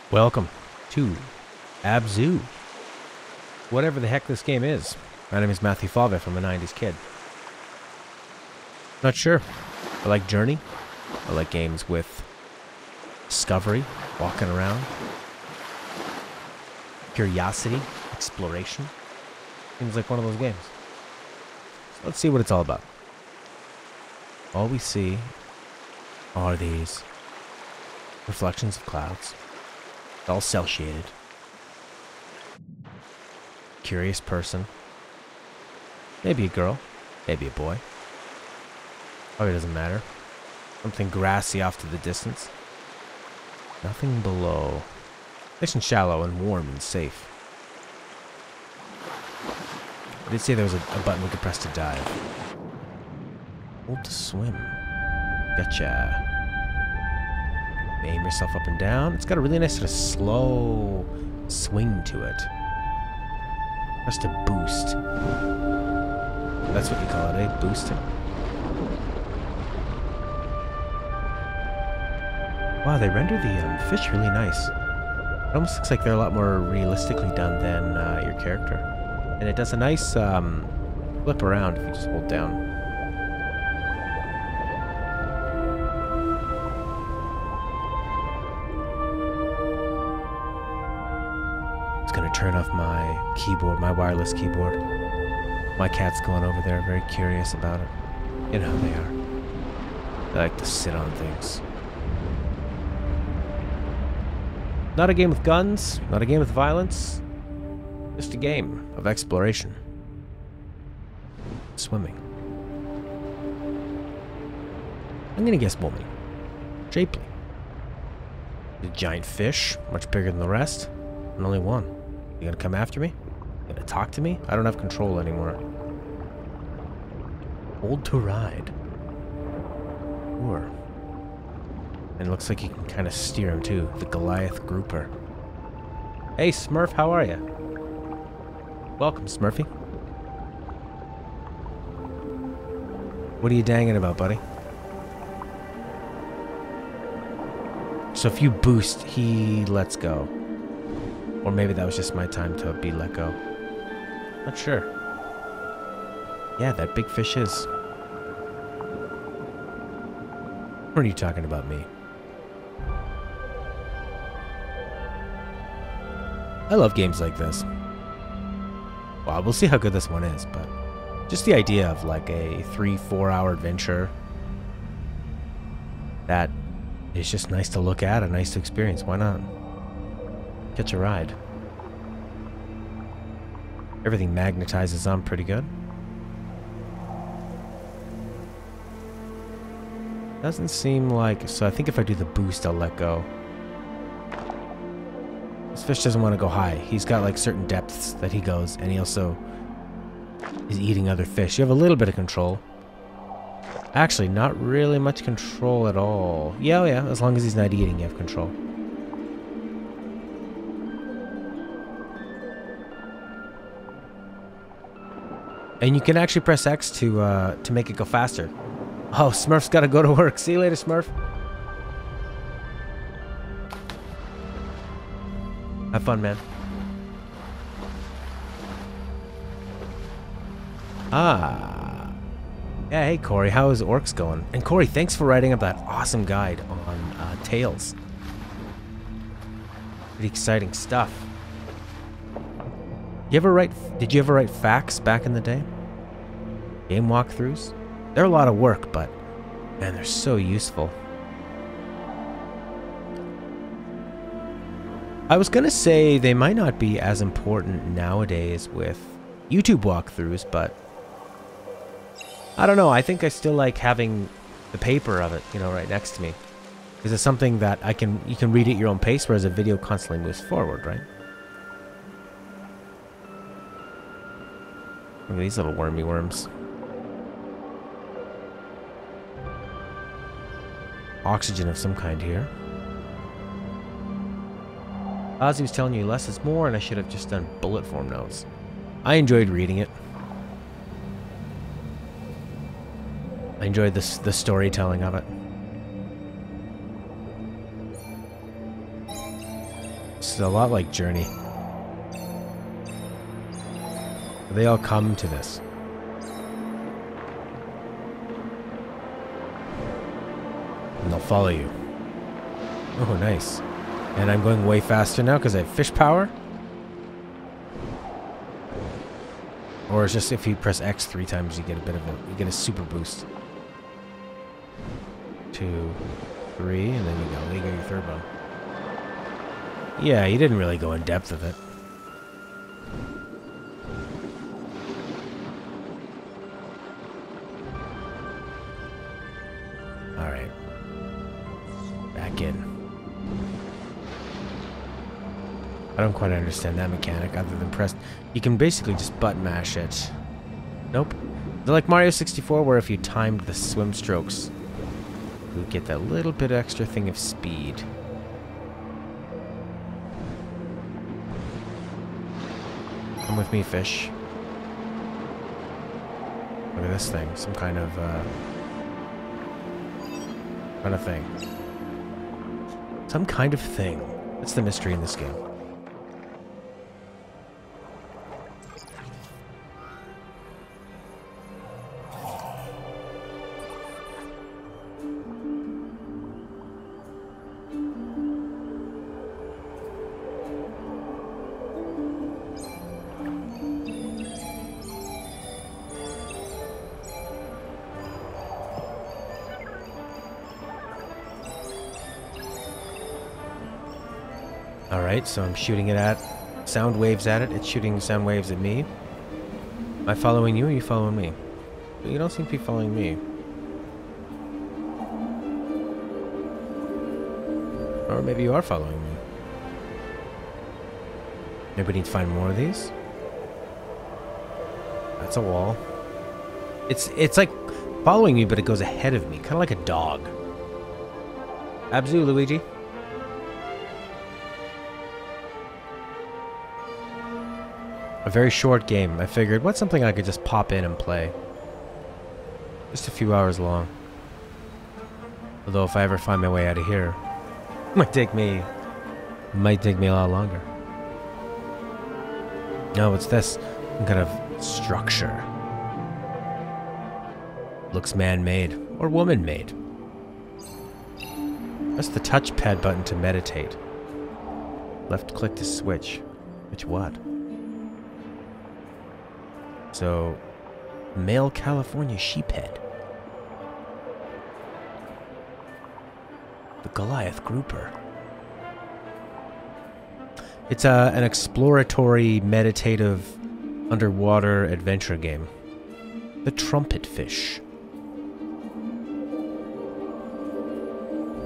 Welcome to ABZU. Whatever the heck this game is. My name is Matthew Fave. I'm a 90s kid. Not sure. I like Journey. I like games with discovery, walking around, curiosity, exploration. Seems like one of those games. So let's see what it's all about. All we see are these reflections of clouds. It's all cell shaded. Curious person. Maybe a girl. Maybe a boy. Probably doesn't matter. Something grassy off to the distance. Nothing below. Nice and shallow and warm and safe. I did say there was a button we could press to dive. Hold to swim. Gotcha. Aim yourself up and down. It's got a really nice sort of slow swing to it. Press to boost. That's what you call it, eh? Boosting. Wow, they render the fish really nice. It almost looks like they're a lot more realistically done than your character. And it does a nice flip around if you just hold down. It's gonna turn off my keyboard, my wireless keyboard. My cat's going over there, very curious about it. You know how they are. They like to sit on things. Not a game with guns, not a game with violence. Just a game of exploration. Swimming. I'm gonna guess woman. Shapely. A giant fish, much bigger than the rest, and only one. You gonna come after me? You gonna talk to me? I don't have control anymore. Hold to ride. Or. And it looks like you can kind of steer him too. The Goliath grouper. Hey Smurf, how are you? Welcome, Smurfy. What are you danging about, buddy? So if you boost, he lets go. Or maybe that was just my time to be let go. Not sure. Yeah, that big fish is. Or are you talking about me? I love games like this. Well, we'll see how good this one is, but just the idea of like a 3-4 hour adventure that is just nice to look at and nice to experience. Why not? Catch a ride. Everything magnetizes on pretty good. Doesn't seem like... So I think if I do the boost, I'll let go. This fish doesn't want to go high. He's got like certain depths that he goes, and he also is eating other fish. You have a little bit of control. Actually, not really much control at all. Yeah, yeah, as long as he's not eating, you have control. And you can actually press X to make it go faster. Oh, Smurf's got to go to work. See you later, Smurf. Have fun, man. Ah. Yeah, hey, Corey. How is Orcs going? And Corey, thanks for writing up that awesome guide on Tales. Pretty exciting stuff. Did you ever write facts back in the day? Game walkthroughs? They're a lot of work, but man, they're so useful. I was gonna say they might not be as important nowadays with YouTube walkthroughs, but I don't know. I think I still like having the paper of it, you know, right next to me, because it's something that you can read at your own pace, whereas a video constantly moves forward, right? Look at these little wormy worms. Oxygen of some kind here. Ozzy was telling you less is more, and I should have just done bullet form notes. I enjoyed reading it. I enjoyed the storytelling of it. is a lot like Journey. They all come to this. And they'll follow you. Oh, nice. And I'm going way faster now because I have fish power? Or it's just if you press X 3 times, you get a bit of a, you get a super boost. 2, 3, and then you go, you get your third one. Yeah, you didn't really go in depth with it. Alright. Back in. I don't quite understand that mechanic other than press. You can basically just button mash it. Nope. They're like Mario 64 where if you timed the swim strokes, you would get that little bit extra thing of speed. Come with me, fish. Look at this thing. Some kind of thing. Some kind of thing. That's the mystery in this game. Alright, so I'm shooting it at sound waves at it. It's shooting sound waves at me. Am I following you or are you following me? You don't seem to be following me. Or maybe you are following me. Maybe we need to find more of these. That's a wall. It's like following me, but it goes ahead of me. Kind of like a dog. ABZU, Luigi. A very short game. I figured, what's something I could just pop in and play? Just a few hours long. Although if I ever find my way out of here, it might take me a lot longer. No, it's this. Some kind of structure. Looks man-made. Or woman-made. Press the touchpad button to meditate. Left click to switch. Which what? So, male California sheephead. The Goliath grouper. It's an exploratory, meditative, underwater adventure game. The trumpet fish.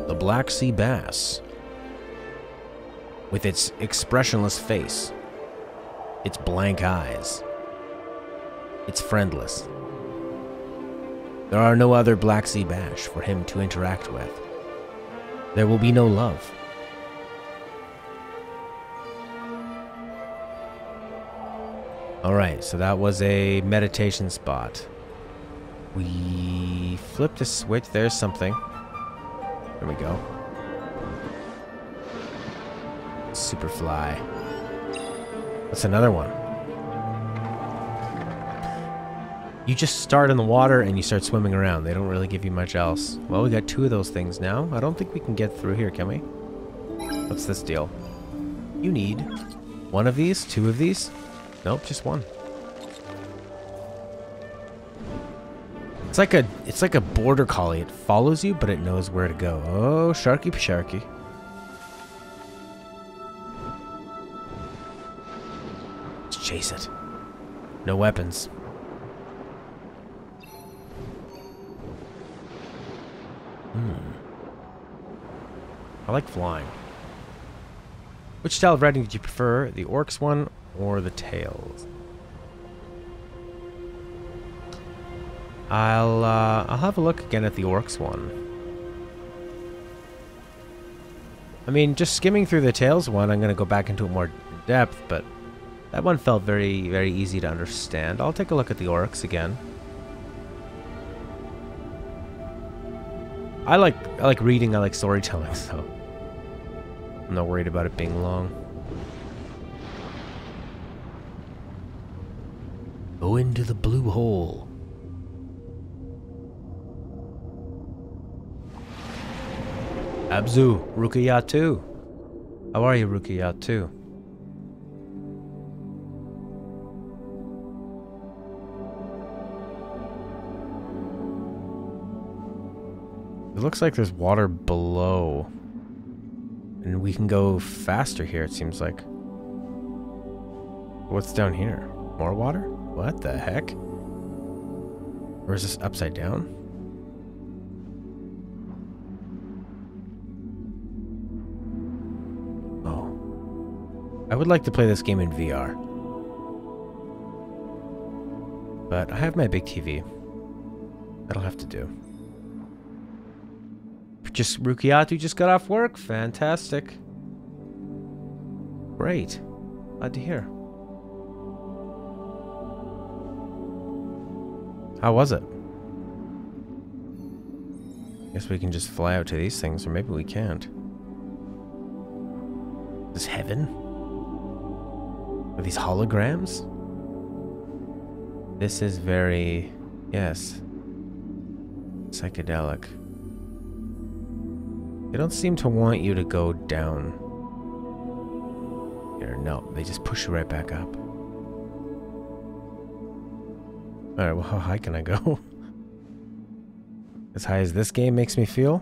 The Black Sea bass. With its expressionless face. Its blank eyes. It's friendless. There are no other Black Sea bass for him to interact with. There will be no love. Alright, so that was a meditation spot. We flipped a switch. There's something. There we go. Superfly. That's another one. You just start in the water and you start swimming around. They don't really give you much else. Well, we got 2 of those things now. I don't think we can get through here, can we? What's this deal? You need 1 of these? 2 of these? Nope, just 1. It's like a border collie. It follows you, but it knows where to go. Oh, sharky sharky. Let's chase it. No weapons. I like flying. Which style of riding did you prefer? The orcs one or the tails? I'll have a look again at the orcs one. I mean, just skimming through the tails one, I'm gonna go back into it more depth, but that one felt very, very easy to understand. I'll take a look at the orcs again. I like reading, I like storytelling, so I'm not worried about it being long. Go into the blue hole. ABZU, Rukiyatu. How are you, Rukiyatu? It looks like there's water below. And we can go faster here, it seems like. What's down here? More water? What the heck? Or is this upside down? Oh. I would like to play this game in VR. But I have my big TV. That'll have to do. Just Rukiatu just got off work. Fantastic. Great. Glad to hear. How was it? Guess we can just fly out to these things, or maybe we can't. Is this heaven? Are these holograms? This is very... yes. Psychedelic. They don't seem to want you to go down here. No, they just push you right back up. Alright, well, how high can I go? As high as this game makes me feel?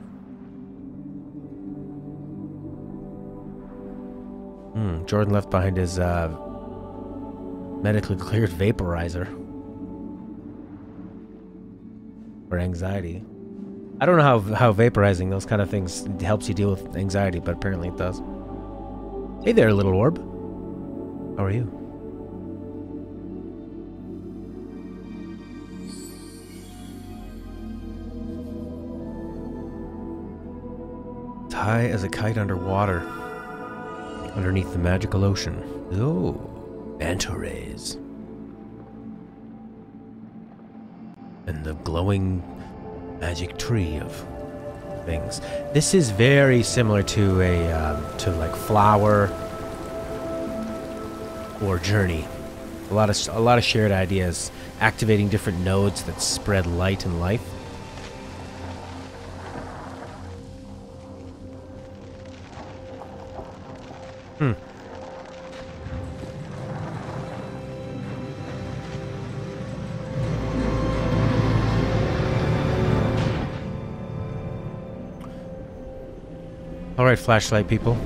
Jordan left behind his medically cleared vaporizer. For anxiety. I don't know how vaporizing those kind of things helps you deal with anxiety, but apparently it does. Hey there, little orb. How are you? It's high as a kite underwater. Underneath the magical ocean. Oh, manta rays. And the glowing magic tree of things. This is very similar to a like Flower or Journey. A lot of shared ideas, activating different nodes that spread light and life. Alright, flashlight people.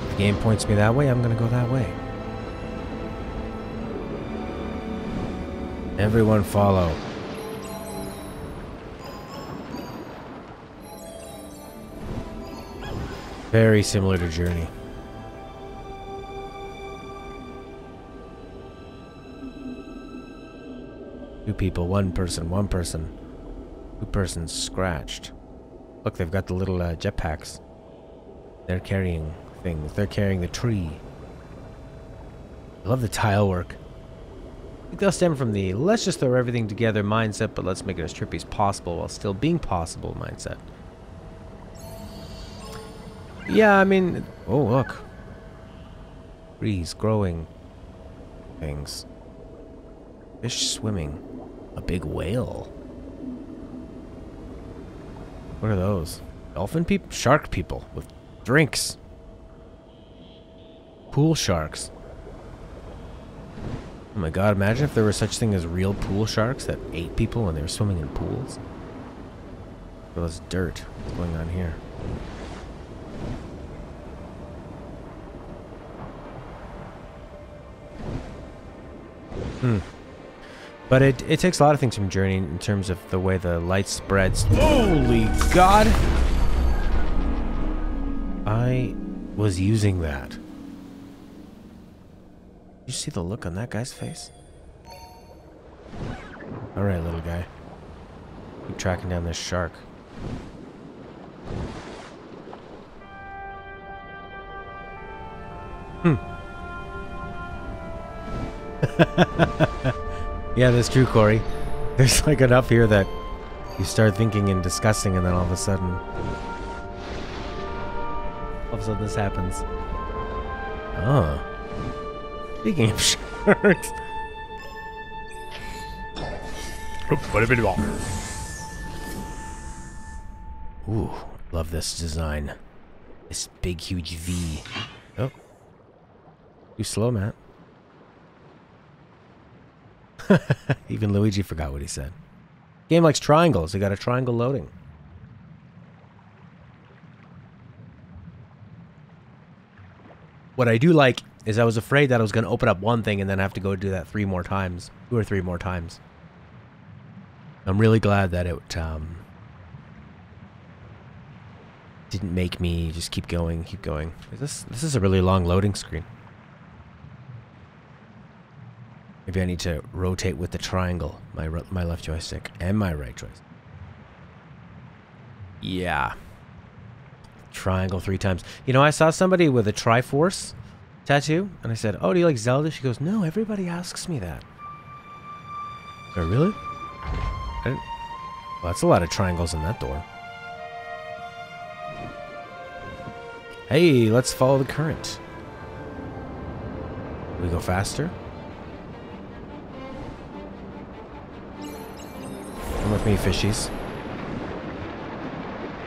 If the game points me that way, I'm gonna go that way. Everyone follow. Very similar to Journey. Two people, one person. Two persons scratched. Look, they've got the little jetpacks. They're carrying things. They're carrying the tree. I love the tile work. I think they'll stem from the let's just throw everything together mindset, but let's make it as trippy as possible while still being possible mindset. Yeah, I mean... oh, look. Trees growing. Things. Fish swimming. A big whale. What are those? Dolphin people? Shark people with drinks. Pool sharks. Oh my god, imagine if there was such thing as real pool sharks that ate people when they were swimming in pools. Well, it's dirt. What's going on here? But it takes a lot of things from Journey in terms of the way the light spreads. Holy God! I was using that. Did you see the look on that guy's face? Alright, little guy. Keep tracking down this shark. Yeah, that's true, Corey. There's like enough here that you start thinking and discussing, and then all of a sudden this happens. Oh. Speaking of sharks. Ooh, love this design. This big, huge V. Oh. Too slow, Matt. Even Luigi forgot what he said. Game likes triangles. They got a triangle loading. What I do like is I was afraid that I was going to open up one thing and then have to go do that 3 more times. 2 or 3 more times. I'm really glad that it didn't make me just keep going, keep going. This is a really long loading screen. Maybe I need to rotate with the triangle, my left joystick and my right joystick. Yeah. Triangle 3 times. You know, I saw somebody with a Triforce tattoo, and I said, "Oh, do you like Zelda?" She goes, "No, everybody asks me that." Oh, really? Well, that's a lot of triangles in that door. Hey, let's follow the current. We go faster. Come with me, fishies.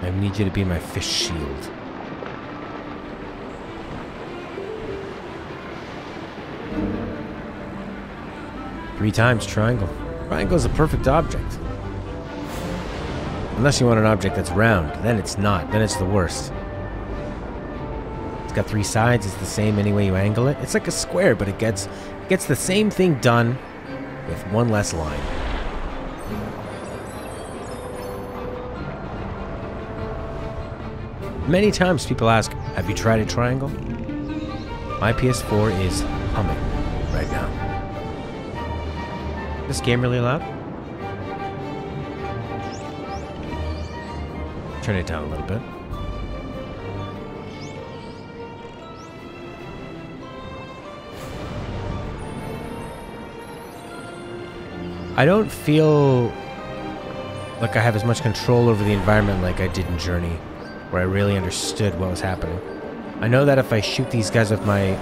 I need you to be my fish shield. Three times triangle. Triangle is a perfect object. Unless you want an object that's round, then it's not. Then it's the worst. It's got 3 sides. It's the same any way you angle it. It's like a square, but it gets the same thing done with 1 less line. Many times people ask, "Have you tried a triangle?" My PS4 is humming right now. Is this game really loud? Turn it down a little bit. I don't feel like I have as much control over the environment like I did in Journey, where I really understood what was happening. I know that if I shoot these guys with my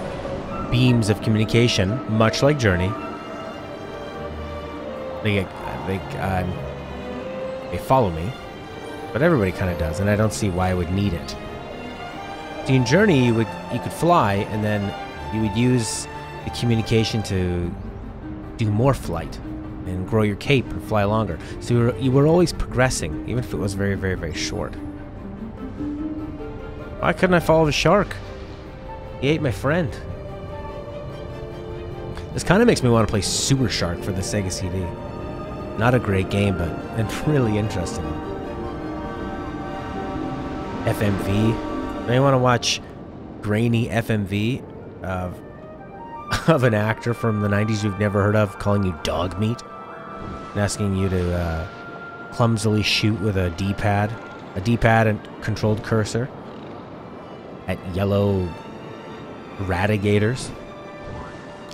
beams of communication, much like Journey, they follow me, but everybody kind of does, and I don't see why I would need it. See, in Journey, you could fly, and then you would use the communication to do more flight and grow your cape and fly longer. So you were always progressing, even if it was very, very, very short. Why couldn't I follow the shark? He ate my friend. This kind of makes me want to play Sewer Shark for the Sega CD. Not a great game, but really interesting. FMV. Now you want to watch grainy FMV of an actor from the 90s you've never heard of calling you dog meat and asking you to clumsily shoot with a D-pad and controlled cursor at yellow radigators.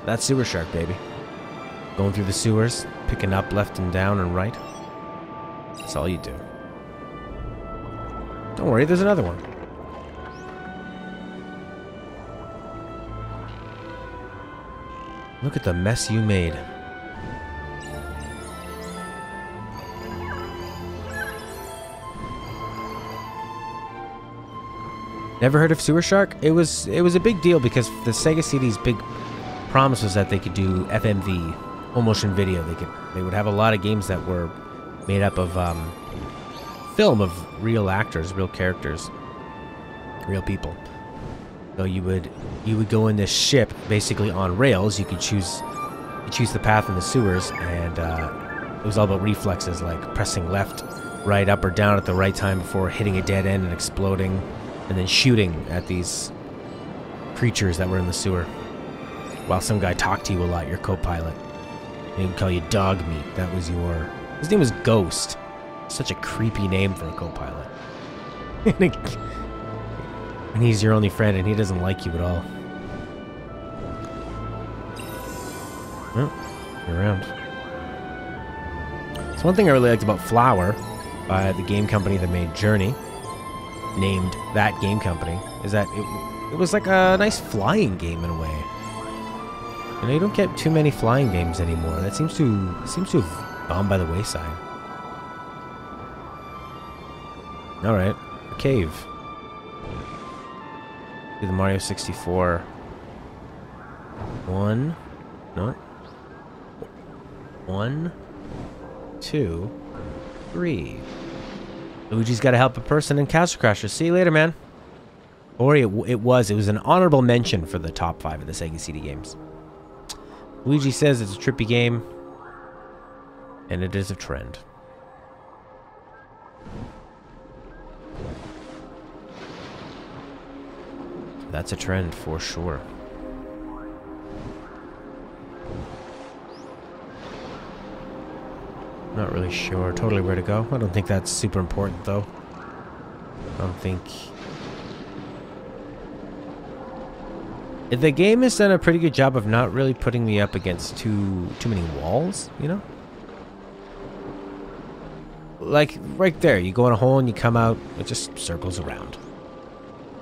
That's Sewer Shark, baby. Going through the sewers, picking up left and down and right. That's all you do. Don't worry, there's another one. Look at the mess you made. Never heard of Sewer Shark? It was a big deal because the Sega CD's big promise was that they could do FMV, full motion video. They would have a lot of games that were made up of film of real actors, real characters, real people. So you would go in this ship basically on rails. You could choose the path in the sewers, and it was all about reflexes, like pressing left, right, up or down at the right time before hitting a dead end and exploding, and then shooting at these creatures that were in the sewer. While some guy talked to you a lot, your co-pilot. And he would call you dog meat. That was his name was Ghost. Such a creepy name for a co-pilot. And he's your only friend, and he doesn't like you at all. Well, you're around. So one thing I really liked about Flower, by the game company that made Journey, named that game company, is that it was like a nice flying game in a way. You know, you don't get too many flying games anymore. That seems to have gone by the wayside. All right, a cave. Do the Mario 64. 1, no. 1, 2, 3. Luigi's got to help a person in Castle Crashers. See you later, man. Or it was an honorable mention for the top 5 of the Sega CD games. Luigi says it's a trippy game, and it is a trend. That's a trend for sure. Not really sure totally where to go. I don't think that's super important though. I don't think... The game has done a pretty good job of not really putting me up against too many walls, you know? Like, right there, you go in a hole and you come out, it just circles around.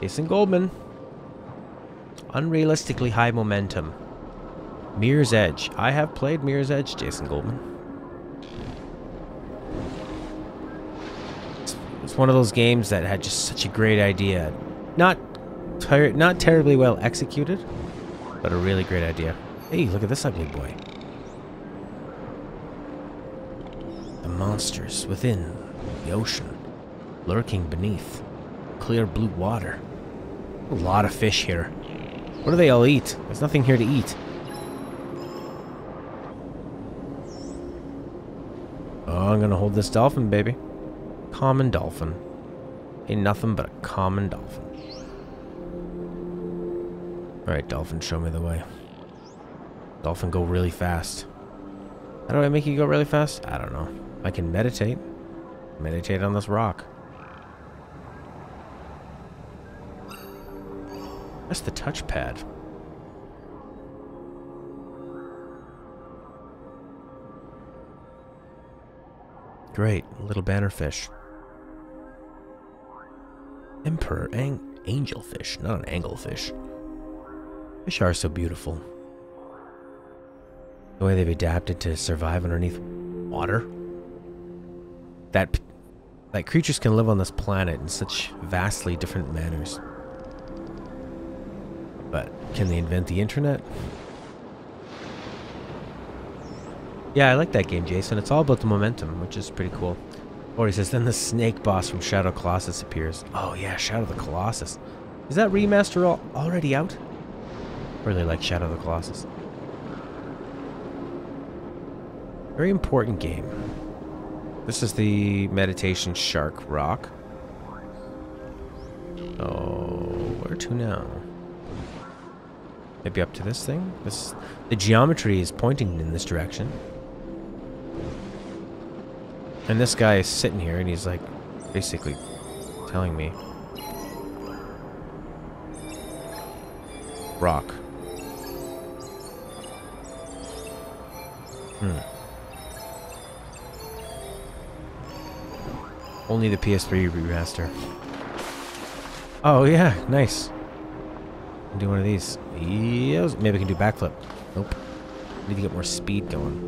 Jason Goldman. Unrealistically high momentum. Mirror's Edge. I have played Mirror's Edge, Jason Goldman. It's one of those games that had just such a great idea. Not terribly well executed, but a really great idea. Hey, look at this ugly boy. The monsters within the ocean, lurking beneath clear blue water. A lot of fish here. What do they all eat? There's nothing here to eat. Oh, I'm gonna hold this dolphin, baby. Common dolphin. Ain't nothing but a common dolphin. Alright, dolphin, show me the way. Dolphin, go really fast. How do I make you go really fast? I don't know. I can meditate. Meditate on this rock. That's the touchpad. Great, little bannerfish. Emperor angelfish, not an anglefish. Fish are so beautiful. The way they've adapted to survive underneath water. That creatures can live on this planet in such vastly different manners. But can they invent the internet? Yeah, I like that game, Jason. It's all about the momentum, which is pretty cool. Or he says, then the snake boss from Shadow Colossus appears. Oh yeah, Shadow the Colossus. Is that remaster already out? Really like Shadow the Colossus. Very important game. This is the meditation shark rock. Oh, where to now? Maybe up to this thing? The geometry is pointing in this direction. And this guy is sitting here and he's like basically telling me. Rock. Only the PS3 remaster. Oh yeah, nice. Do one of these. Yes. Maybe I can do backflip. Nope. Need to get more speed going.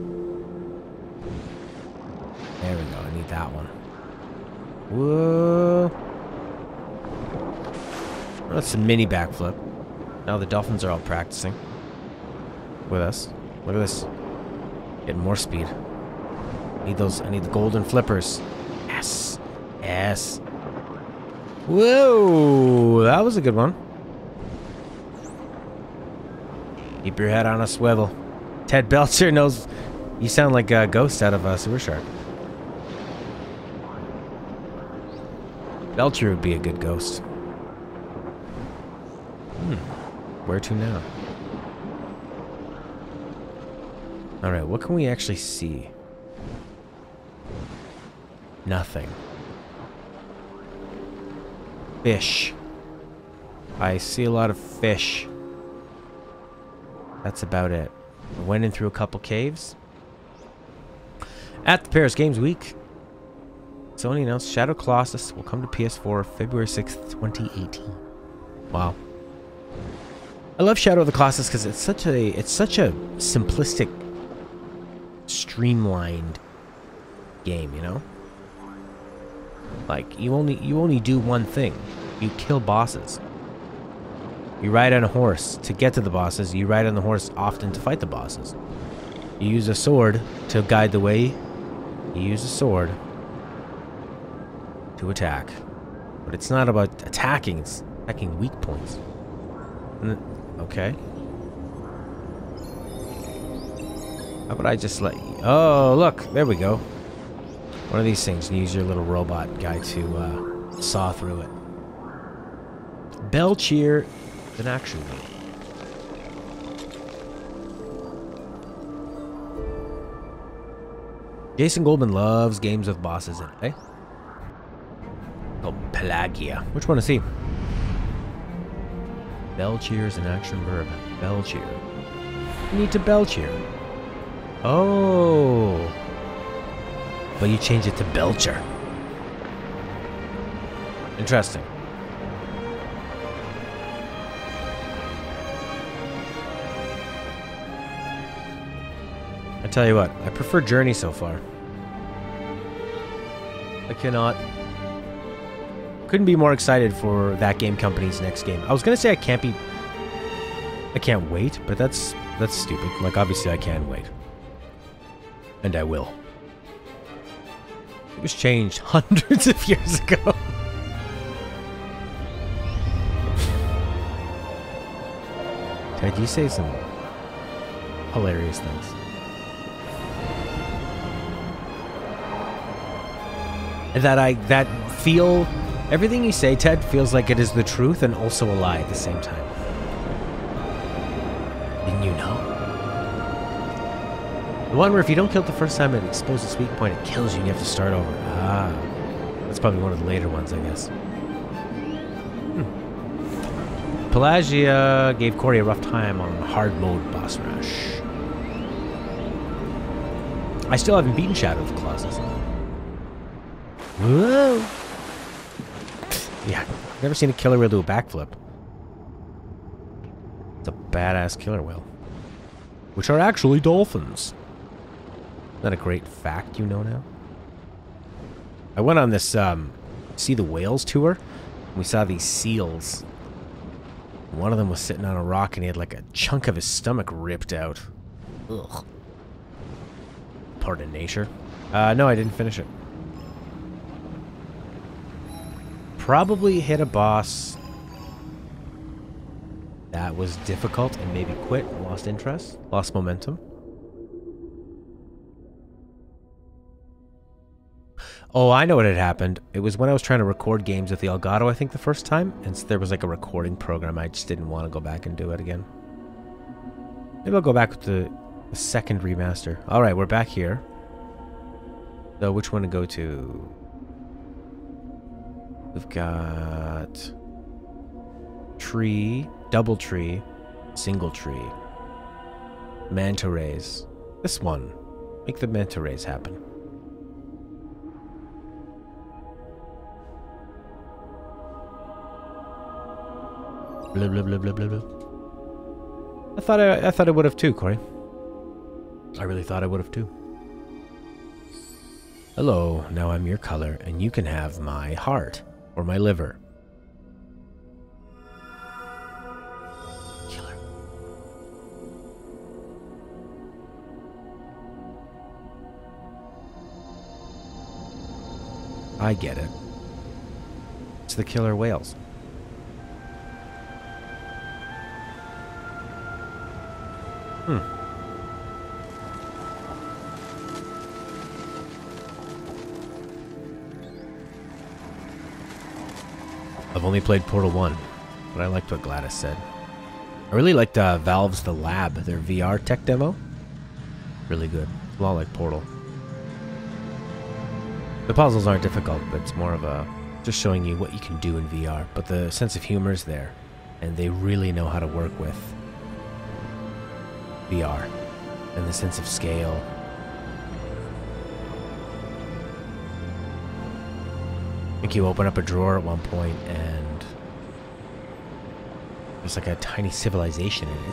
There we go. I need that one. Whoa. Oh, that's a mini backflip. Now the dolphins are all practicing with us. Look at this. Getting more speed. Need those. I need the golden flippers. Yes. Yes. Whoa. That was a good one. Keep your head on a swivel. Ted Belcher knows you sound like a ghost out of Super Shark. Belcher would be a good ghost. Where to now? Alright, what can we actually see? Nothing. Fish. I see a lot of fish. That's about it. I went in through a couple caves. At the Paris Games Week, Sony announced Shadow Colossus will come to PS4 February 6th, 2018. Wow. I love Shadow of the Colossus because it's such a simplistic, streamlined game, you know? Like you only do one thing. You kill bosses. You ride on a horse to get to the bosses. You ride on the horse often to fight the bosses. You use a sword to guide the way. You use a sword to attack. But it's not about attacking, it's attacking weak points. Okay. How about I just let you... Oh, look, there we go. One of these things, and use your little robot guy to saw through it. Bell Cheer is an action game. Jason Goldman loves games with bosses in it, eh? Oh, Pelagia. Which one is he? Bell cheer is an action verb. Bell cheer. You need to bell cheer. Oh. But you change it to Belcher. Interesting. I tell you what, I prefer Journey so far. I couldn't be more excited for that game company's next game. I was gonna say I can't wait, but that's stupid. Like, obviously I can wait. And I will. It was changed hundreds of years ago. Ted, you say some hilarious things. That feel... Everything you say, Ted, feels like it is the truth and also a lie at the same time. Didn't you know? The one where if you don't kill it the first time it exposes its weak point, it kills you and you have to start over. Ah. That's probably one of the later ones, I guess. Pelagia gave Corey a rough time on hard mode boss rush. I still haven't beaten Shadow of the Colossus. Whoa! Yeah, never seen a killer whale do a backflip. It's a badass killer whale. Which are actually dolphins. Isn't that a great fact you know now? I went on this See the Whales tour. And we saw these seals. One of them was sitting on a rock and he had like a chunk of his stomach ripped out. Ugh. Part of nature. No, I didn't finish it. Probably hit a boss that was difficult and maybe quit, lost interest, lost momentum. Oh, I know what had happened. It was when I was trying to record games with the Elgato, I think, the first time, and so there was like a recording program. I just didn't want to go back and do it again. Maybe I'll go back with the second remaster. All right, we're back here. So which one to go to? We've got tree, double tree, single tree, manta rays. This one. Make the manta rays happen. Blah, blah, blah, blah, blah, blah. I thought I would have too, Corey. I really thought I would have too. Hello, now I'm your color, and you can have my heart. Or my liver. Killer. I get it. It's the killer whales. I've only played Portal 1, but I liked what Gladys said. I really liked Valve's The Lab, their VR tech demo. Really good. It's a lot like Portal. The puzzles aren't difficult, but it's more of a just showing you what you can do in VR. But the sense of humor is there, and they really know how to work with VR and the sense of scale. I think you open up a drawer at one point and was like a tiny civilization. And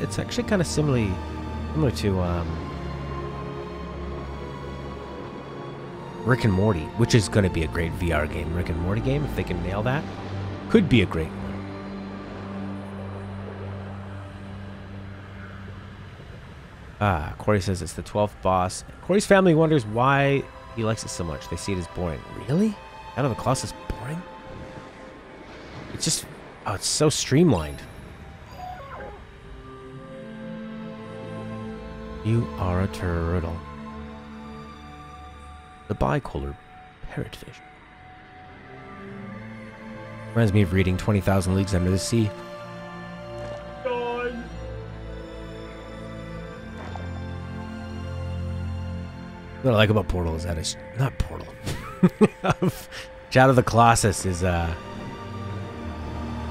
it's actually kind of similar to Rick and Morty, which is going to be a great VR game. Rick and Morty game, if they can nail that, could be a great one. Corey says it's the 12th boss. Corey's family wonders why he likes it so much. They see it as boring. Really? Out of the Colossus boring? It's just... Oh, it's so streamlined. You are a turtle. The bicolor parrotfish. Reminds me of reading 20,000 Leagues Under the Sea. What I like about Portal is that it's not Portal. Shadow of the Colossus is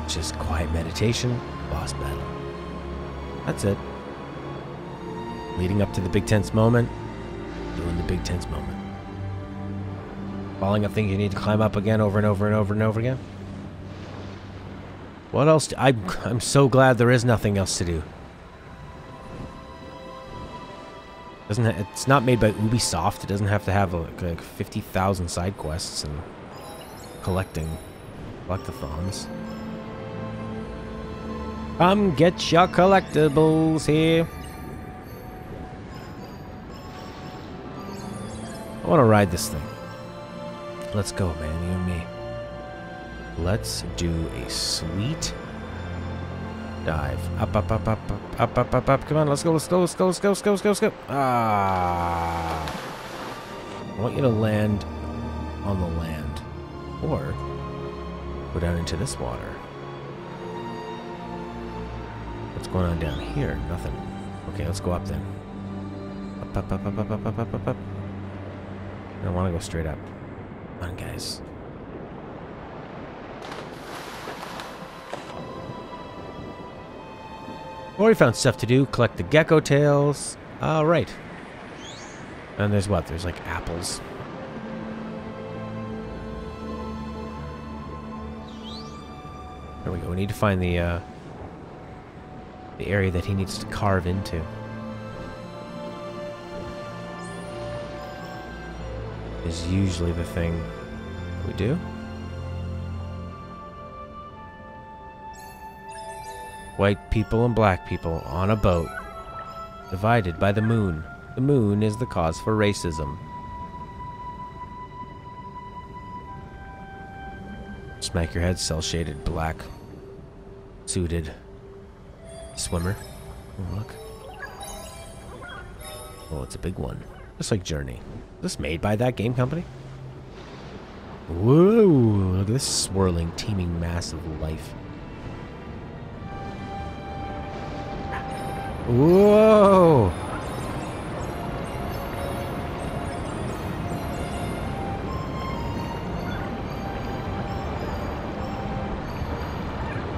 just quiet meditation, boss battle. That's it. Leading up to the big tense moment, doing the big tense moment. Falling up things you need to climb up again over and over and over and over again. What else? I'm so glad there is nothing else to do. It's not made by Ubisoft. It doesn't have to have like 50,000 side quests and collectathons. Come get your collectibles here. I want to ride this thing. Let's go, man, you and me. Let's do a sweet dive. Up, up, up, up, up, up, up, up, up. Come on, let's go, let's go, let's go, let's go, let's go, let's go, let's go. Ah. I want you to land on the land. Or go down into this water. What's going on down here? Nothing. Okay, let's go up then. Up, up, up, up, up, up, up, up, up, up. I don't want to go straight up. Come on, guys. Already found stuff to do. Collect the gecko tails. Right. And there's what? There's like apples. There we go. We need to find the area that he needs to carve into. Is usually the thing we do. White people and black people on a boat, divided by the moon. The moon is the cause for racism. Smack your head, cell-shaded, black, suited swimmer. Oh, look. Oh, it's a big one. Just like Journey. Is this made by that game company? Whoa! Look at this swirling, teeming mass of life. Whoa!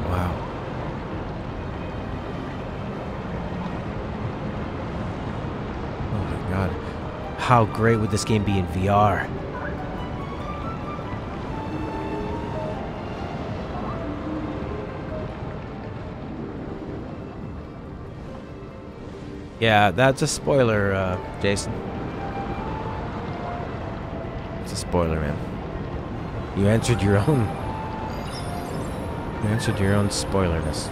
Wow. Oh my god. How great would this game be in VR? Yeah, that's a spoiler, Jason. It's a spoiler, man. You answered your own... You answered your own spoilerness.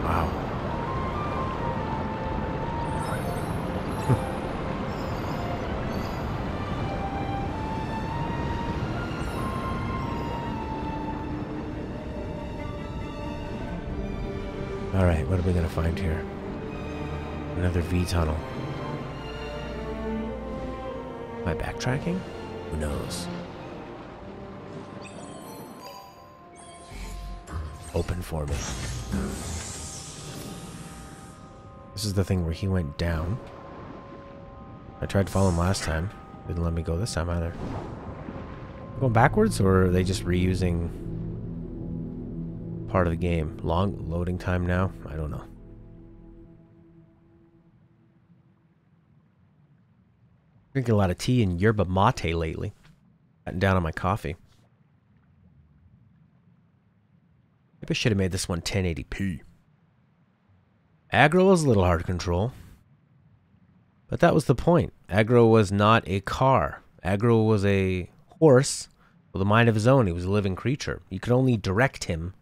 Wow. Alright, what are we gonna find here? Another V tunnel. Am I backtracking? Who knows? Open for me. This is the thing where he went down. I tried to follow him last time. Didn't let me go this time either. Going backwards, or are they just reusing part of the game? Long loading time now? I don't know. Drinking a lot of tea and yerba mate lately. Cutting down on my coffee. Maybe I should have made this one 1080p. Aggro was a little hard to control. But that was the point. Aggro was not a car. Aggro was a horse with a mind of his own. He was a living creature. You could only direct him,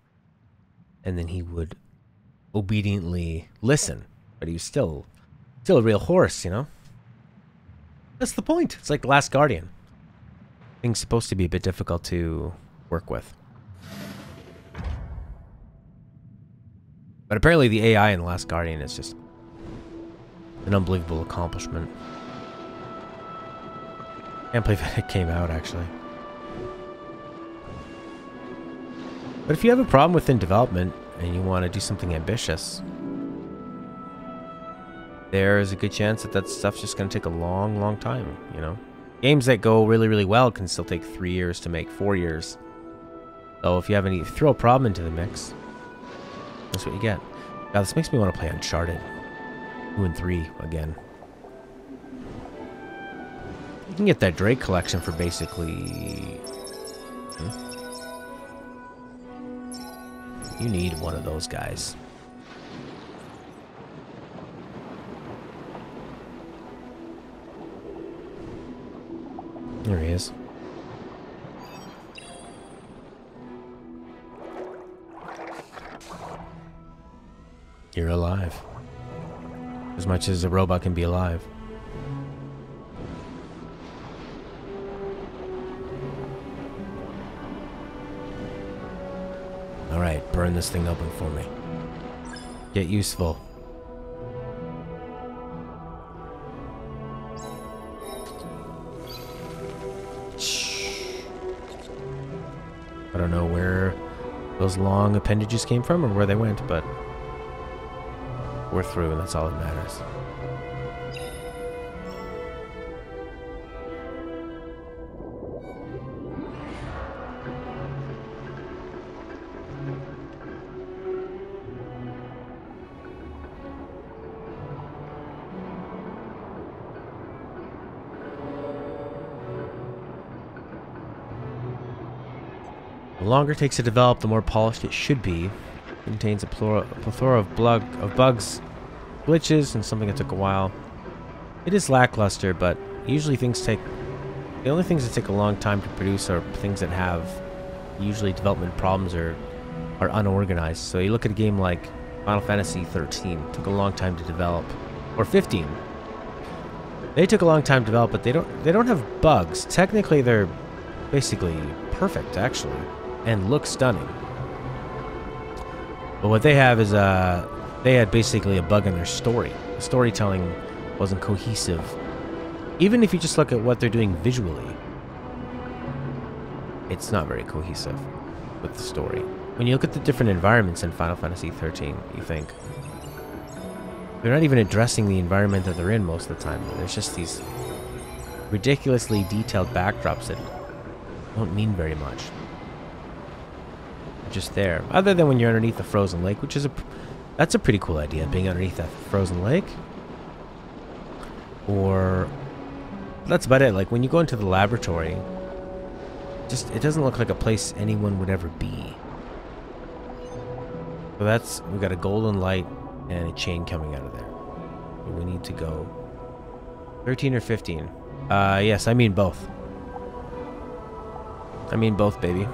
and then he would obediently listen. But he was still a real horse, you know? That's the point. It's like The Last Guardian. Thing's supposed to be a bit difficult to work with. But apparently the AI in The Last Guardian is just an unbelievable accomplishment. Can't believe it came out, actually. But if you have a problem within development and you want to do something ambitious, there's a good chance that stuff's just going to take a long, long time, you know? Games that go really, really well can still take 3 years to make, 4 years. So if you have any, throw a problem into the mix, that's what you get. God, this makes me want to play Uncharted 2 and 3 again. You can get that Drake collection for basically... You need one of those guys. There he is. You're alive. As much as a robot can be alive. Alright, burn this thing open for me. Get useful. I don't know where those long appendages came from or where they went, but we're through, and that's all that matters. The longer it takes to develop, the more polished it should be. It contains a plethora of bugs, glitches, and something that took a while. It is lackluster, but usually things take... The only things that take a long time to produce are things that have usually development problems or are unorganized. So you look at a game like Final Fantasy 13, took a long time to develop, or 15. They took a long time to develop, but they don't have bugs. Technically, they're basically perfect, actually, and look stunning. But what they have is they had basically a bug in their story. The storytelling wasn't cohesive. Even if you just look at what they're doing visually, it's not very cohesive with the story. When you look at the different environments in Final Fantasy 13, you think they're not even addressing the environment that they're in most of the time. There's just these ridiculously detailed backdrops that don't mean very much. They're just there. Other than when you're underneath the frozen lake, which is that's a pretty cool idea, being underneath that frozen lake. Or that's about it. Like when you go into the laboratory, it doesn't look like a place anyone would ever be. So we got a golden light and a chain coming out of there. We need to go 13 or 15. Yes, I mean both. I mean both, baby.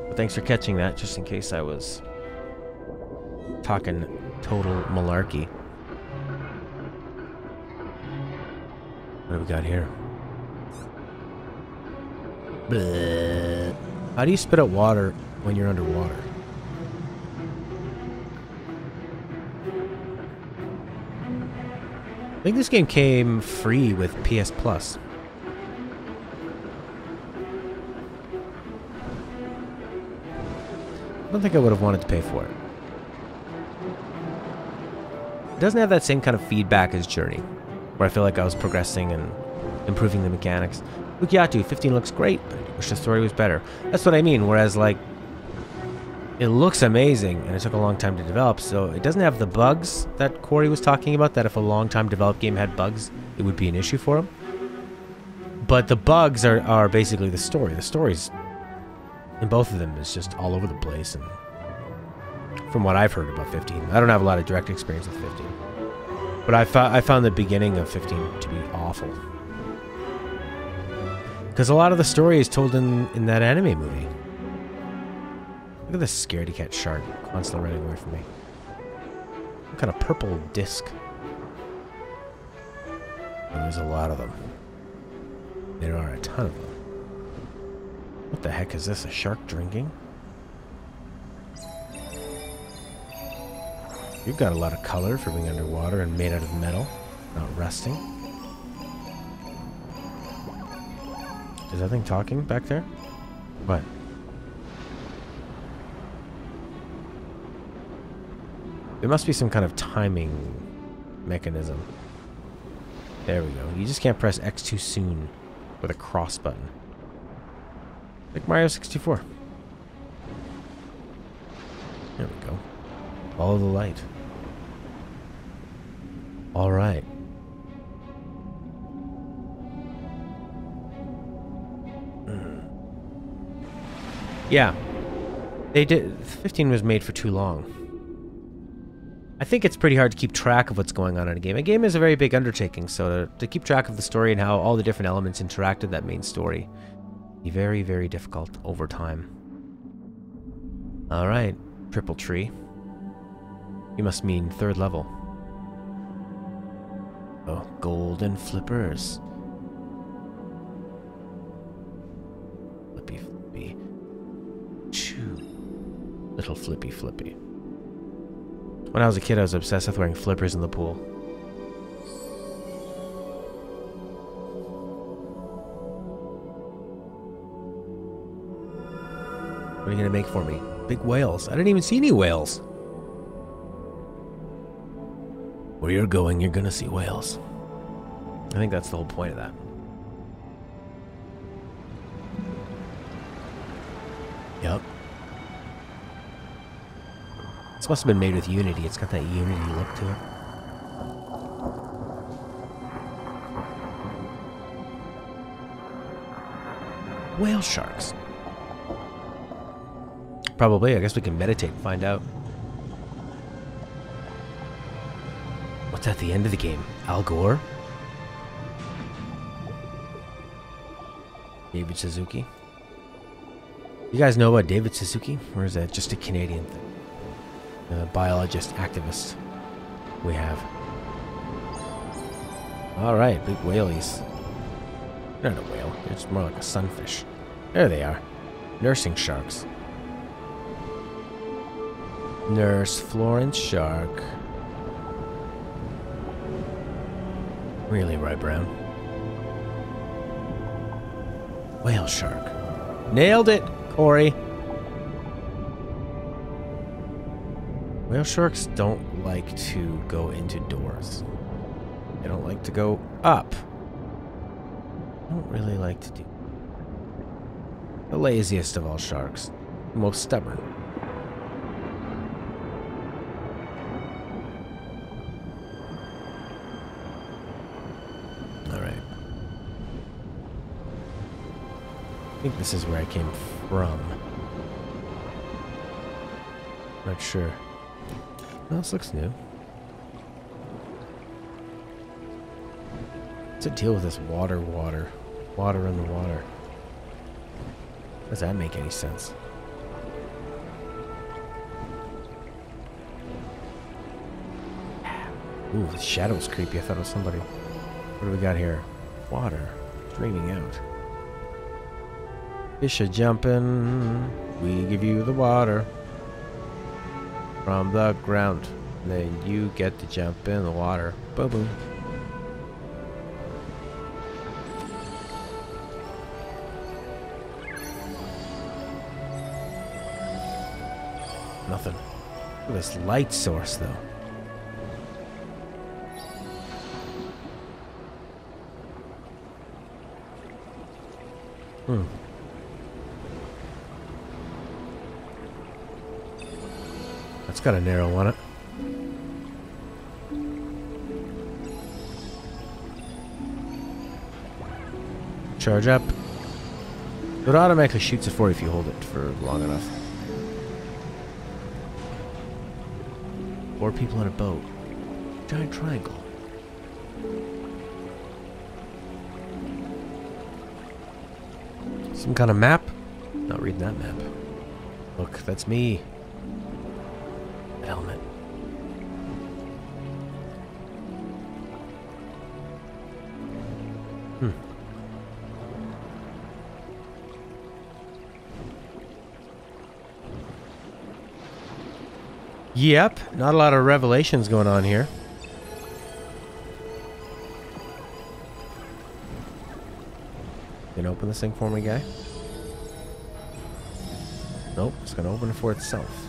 But thanks for catching that, just in case I was talking total malarkey. What do we got here? Bleh. How do you spit out water when you're underwater? I think this game came free with PS Plus. I don't think I would have wanted to pay for it. It doesn't have that same kind of feedback as Journey, where I feel like I was progressing and improving the mechanics. Lukiatu, 15 looks great, but I wish the story was better. That's what I mean, whereas, like, it looks amazing, and it took a long time to develop, so it doesn't have the bugs that Corey was talking about, that if a long time developed game had bugs, it would be an issue for him. But the bugs are basically the story. The story's in both of them is just all over the place. And from what I've heard about 15, I don't have a lot of direct experience with 15. But I found the beginning of 15 to be awful. Because a lot of the story is told in that anime movie. Look at this scaredy cat shark constantly running away from me. Some kind of purple disc. And there's a lot of them. There are a ton of them. What the heck is this? A shark drinking? You've got a lot of color for being underwater and made out of metal, not rusting. Is that thing talking back there? What? There must be some kind of timing mechanism. There we go. You just can't press X too soon with a cross button. Like Mario 64. There we go. Follow the light. All right. Yeah. They did. 15 was made for too long. I think it's pretty hard to keep track of what's going on in a game. A game is a very big undertaking, so to keep track of the story and how all the different elements interact with that main story be very, very difficult over time. Alright, triple tree. You must mean third level. Oh, golden flippers. Flippy, flippy. Choo. Little flippy, flippy. When I was a kid, I was obsessed with wearing flippers in the pool. What are you gonna make for me? Big whales. I didn't even see any whales. Where you're going, you're gonna see whales. I think that's the whole point of that. Yep. This must have been made with Unity. It's got that Unity look to it. Whale sharks. Probably. I guess we can meditate and find out. What's at the end of the game? Al Gore? David Suzuki? You guys know about David Suzuki? Or is that just a Canadian thing? A biologist, activist we have. Alright, big whaleys. They're not a whale. It's more like a sunfish. There they are. Nursing sharks. Nurse Florence Shark. Really, right, Brown? Whale shark. Nailed it, Corey. Whale sharks don't like to go into doors. They don't like to go up. They don't really like to do. The laziest of all sharks. The most stubborn. Alright. I think this is where I came from. Not sure. Well, this looks new. What's the deal with this water in the water? Does that make any sense? Ooh, the shadow's creepy. I thought it was somebody. What do we got here? Water. Draining out. Fish are jumping. We give you the water. From the ground. And then you get to jump in the water. Boom, boom. Nothing. Look at this light source, though. Hmm. That's got a narrow on it. Charge up. It automatically shoots it for you if you hold it for long enough. 4 people in a boat. Giant triangle. Some kind of map? Not reading that map. Look, that's me. Helmet. Yep, not a lot of revelations going on here. Gonna open this thing for me, guy? Nope, it's gonna open it for itself.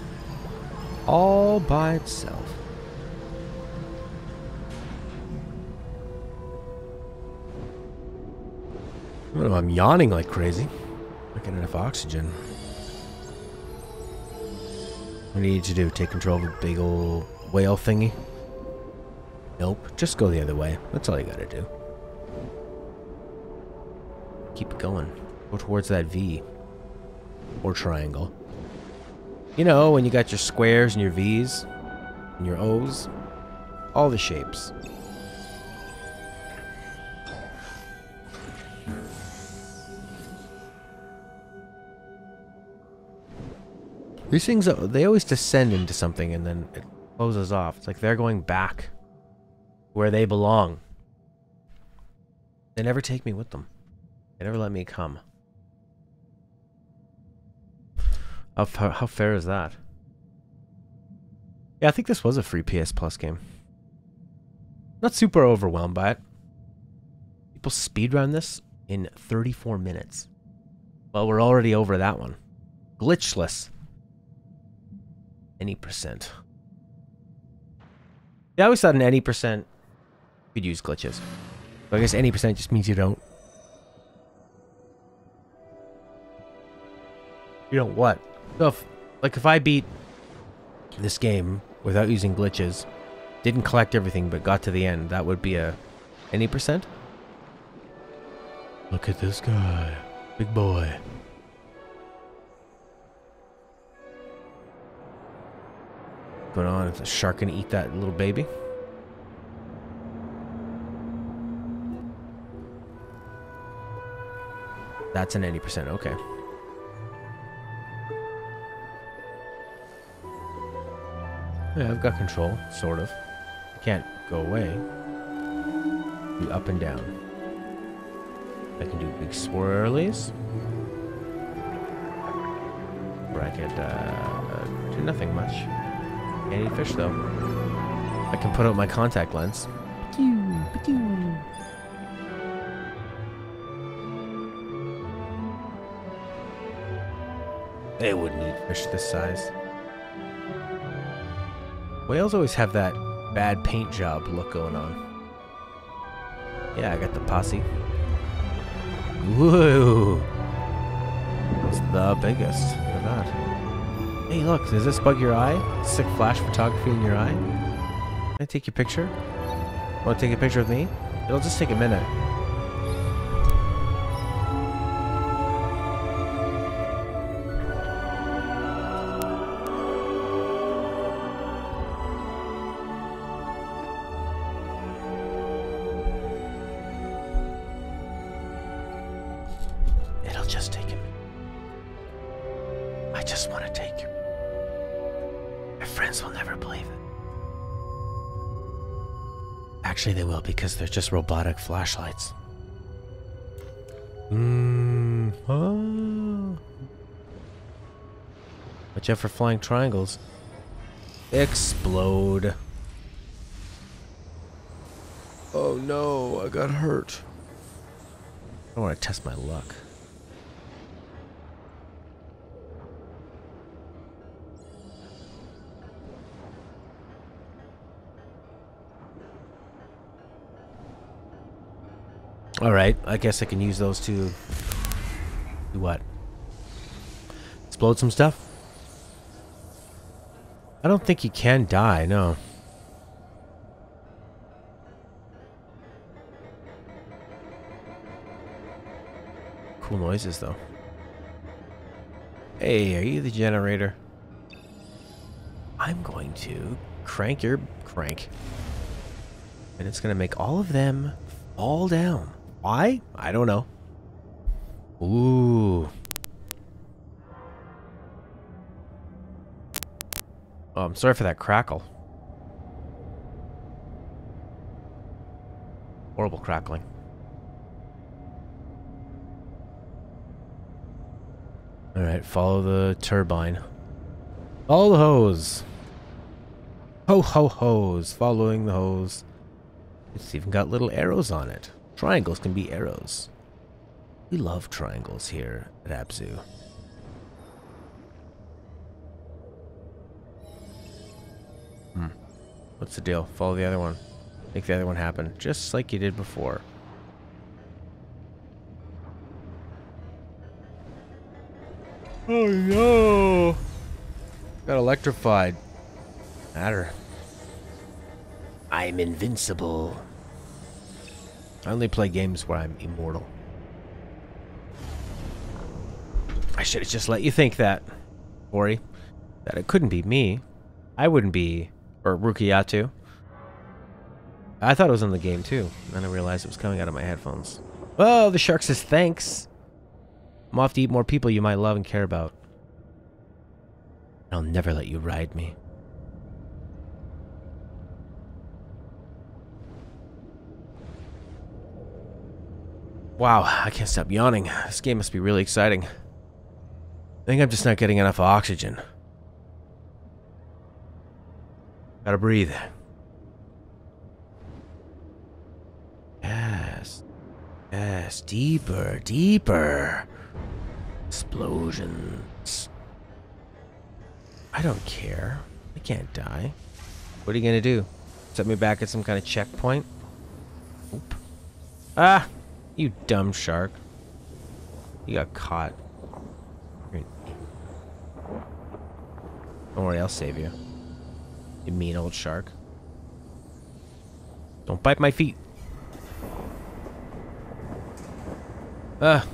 All by itself. I don't know, I'm yawning like crazy. Not getting enough oxygen. What do you need to do? Take control of a big old whale thingy? Nope. Just go the other way. That's all you gotta do. Keep it going. Go towards that V. Or triangle. You know, when you got your squares and your V's and your O's. All the shapes. These things, they always descend into something and then it closes off. It's like they're going back where they belong. They never take me with them. They never let me come. How fair is that? Yeah, I think this was a free PS Plus game. Not super overwhelmed by it. People speedrun this in 34 minutes. Well, we're already over that one. Glitchless. Any percent. Yeah, I always thought an any percent could use glitches. So I guess any percent just means you don't. You don't what? So if I beat this game without using glitches, didn't collect everything but got to the end, that would be a any percent? Look at this guy. Big boy. Going on, is the shark gonna eat that little baby? That's an 80%, okay. Yeah, I've got control, sort of. I can't go away. Do up and down. I can do big swirlies. Or I could do nothing much. Can't eat fish though. I can put out my contact lens. They wouldn't eat fish this size. Whales always have that bad paint job look going on. Yeah, I got the posse. Whoa! It's the biggest. Look at that. Hey, look, does this bug your eye? Sick flash photography in your eye? Can I take your picture? Want to take a picture of me? It'll just take a minute. It'll just take a minute. I just want to take your... My friends will never believe it. Actually, they will because they're just robotic flashlights. Watch out for flying triangles. Explode. Oh no, I got hurt. I want to test my luck. Alright, I guess I can use those to... do what? Explode some stuff? I don't think you can die, no. cool noises, though. Hey, are you the generator? I'm going to crank your crank. And it's going to make all of them fall down. Why? I don't know. Ooh. Oh, I'm sorry for that crackle. Horrible crackling. Alright, follow the turbine. Follow the hose. Ho ho hose. Following the hose. It's even got little arrows on it. Triangles can be arrows. We love triangles here at ABZU. What's the deal? Follow the other one. Make the other one happen. Just like you did before. Oh no! Got electrified. Matter. I'm invincible. I only play games where I'm immortal. I should have just let you think that, Ori. That it couldn't be me. I wouldn't be... Or Rukiyatu. I thought it was in the game too. Then I realized it was coming out of my headphones. Oh, the shark says thanks. I'm off to eat more people you might love and care about. I'll never let you ride me. Wow, I can't stop yawning. This game must be really exciting. I think I'm just not getting enough oxygen. Gotta breathe. Yes. Yes, deeper, deeper. Explosions. I don't care. I can't die. What are you gonna do? Set me back at some kind of checkpoint? Oop. Ah! You dumb shark. You got caught. Don't worry, I'll save you. You mean old shark. Don't bite my feet. Ah.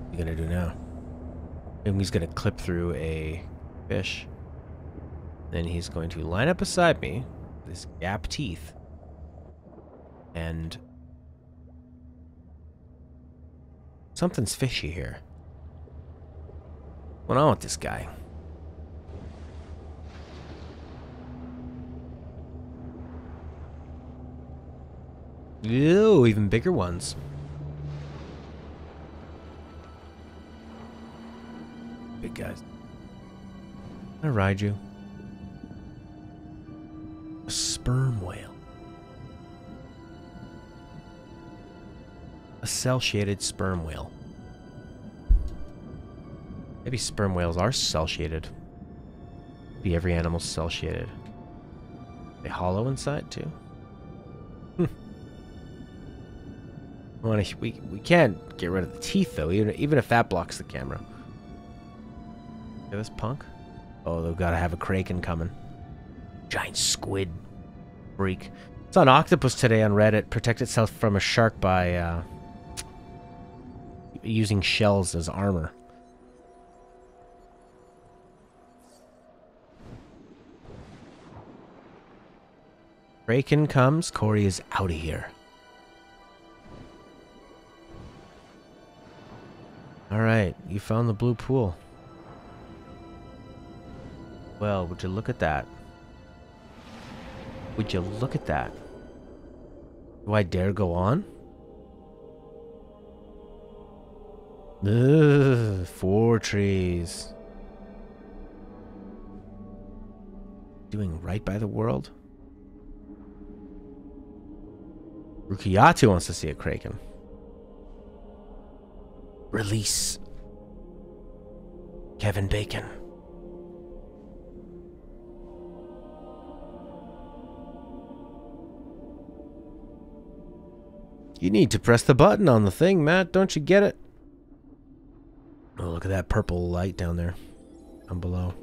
What are you gonna do now? And he's gonna clip through a fish. Then he's going to line up beside me with his gap teeth. And something's fishy here. What's going on with this guy? Ew, even bigger ones. Big guys. Can I ride you? A sperm whale. A cell-shaded sperm whale. Maybe sperm whales are cell-shaded. Maybe every animal's cell-shaded. They hollow inside too. We can't get rid of the teeth though, even if that blocks the camera. Look at this punk. Oh, they've got to have a kraken coming. Giant squid freak. Saw an octopus today on Reddit protect itself from a shark by using shells as armor. Kraken comes, Corey is out of here. Alright, you found the blue pool. Well, would you look at that? Would you look at that? Do I dare go on? Ugh, 4 trees. Doing right by the world? Rukiyatu wants to see a kraken. Release Kevin Bacon. You need to press the button on the thing, Matt. Don't you get it? Oh, look at that purple light down there. Down below.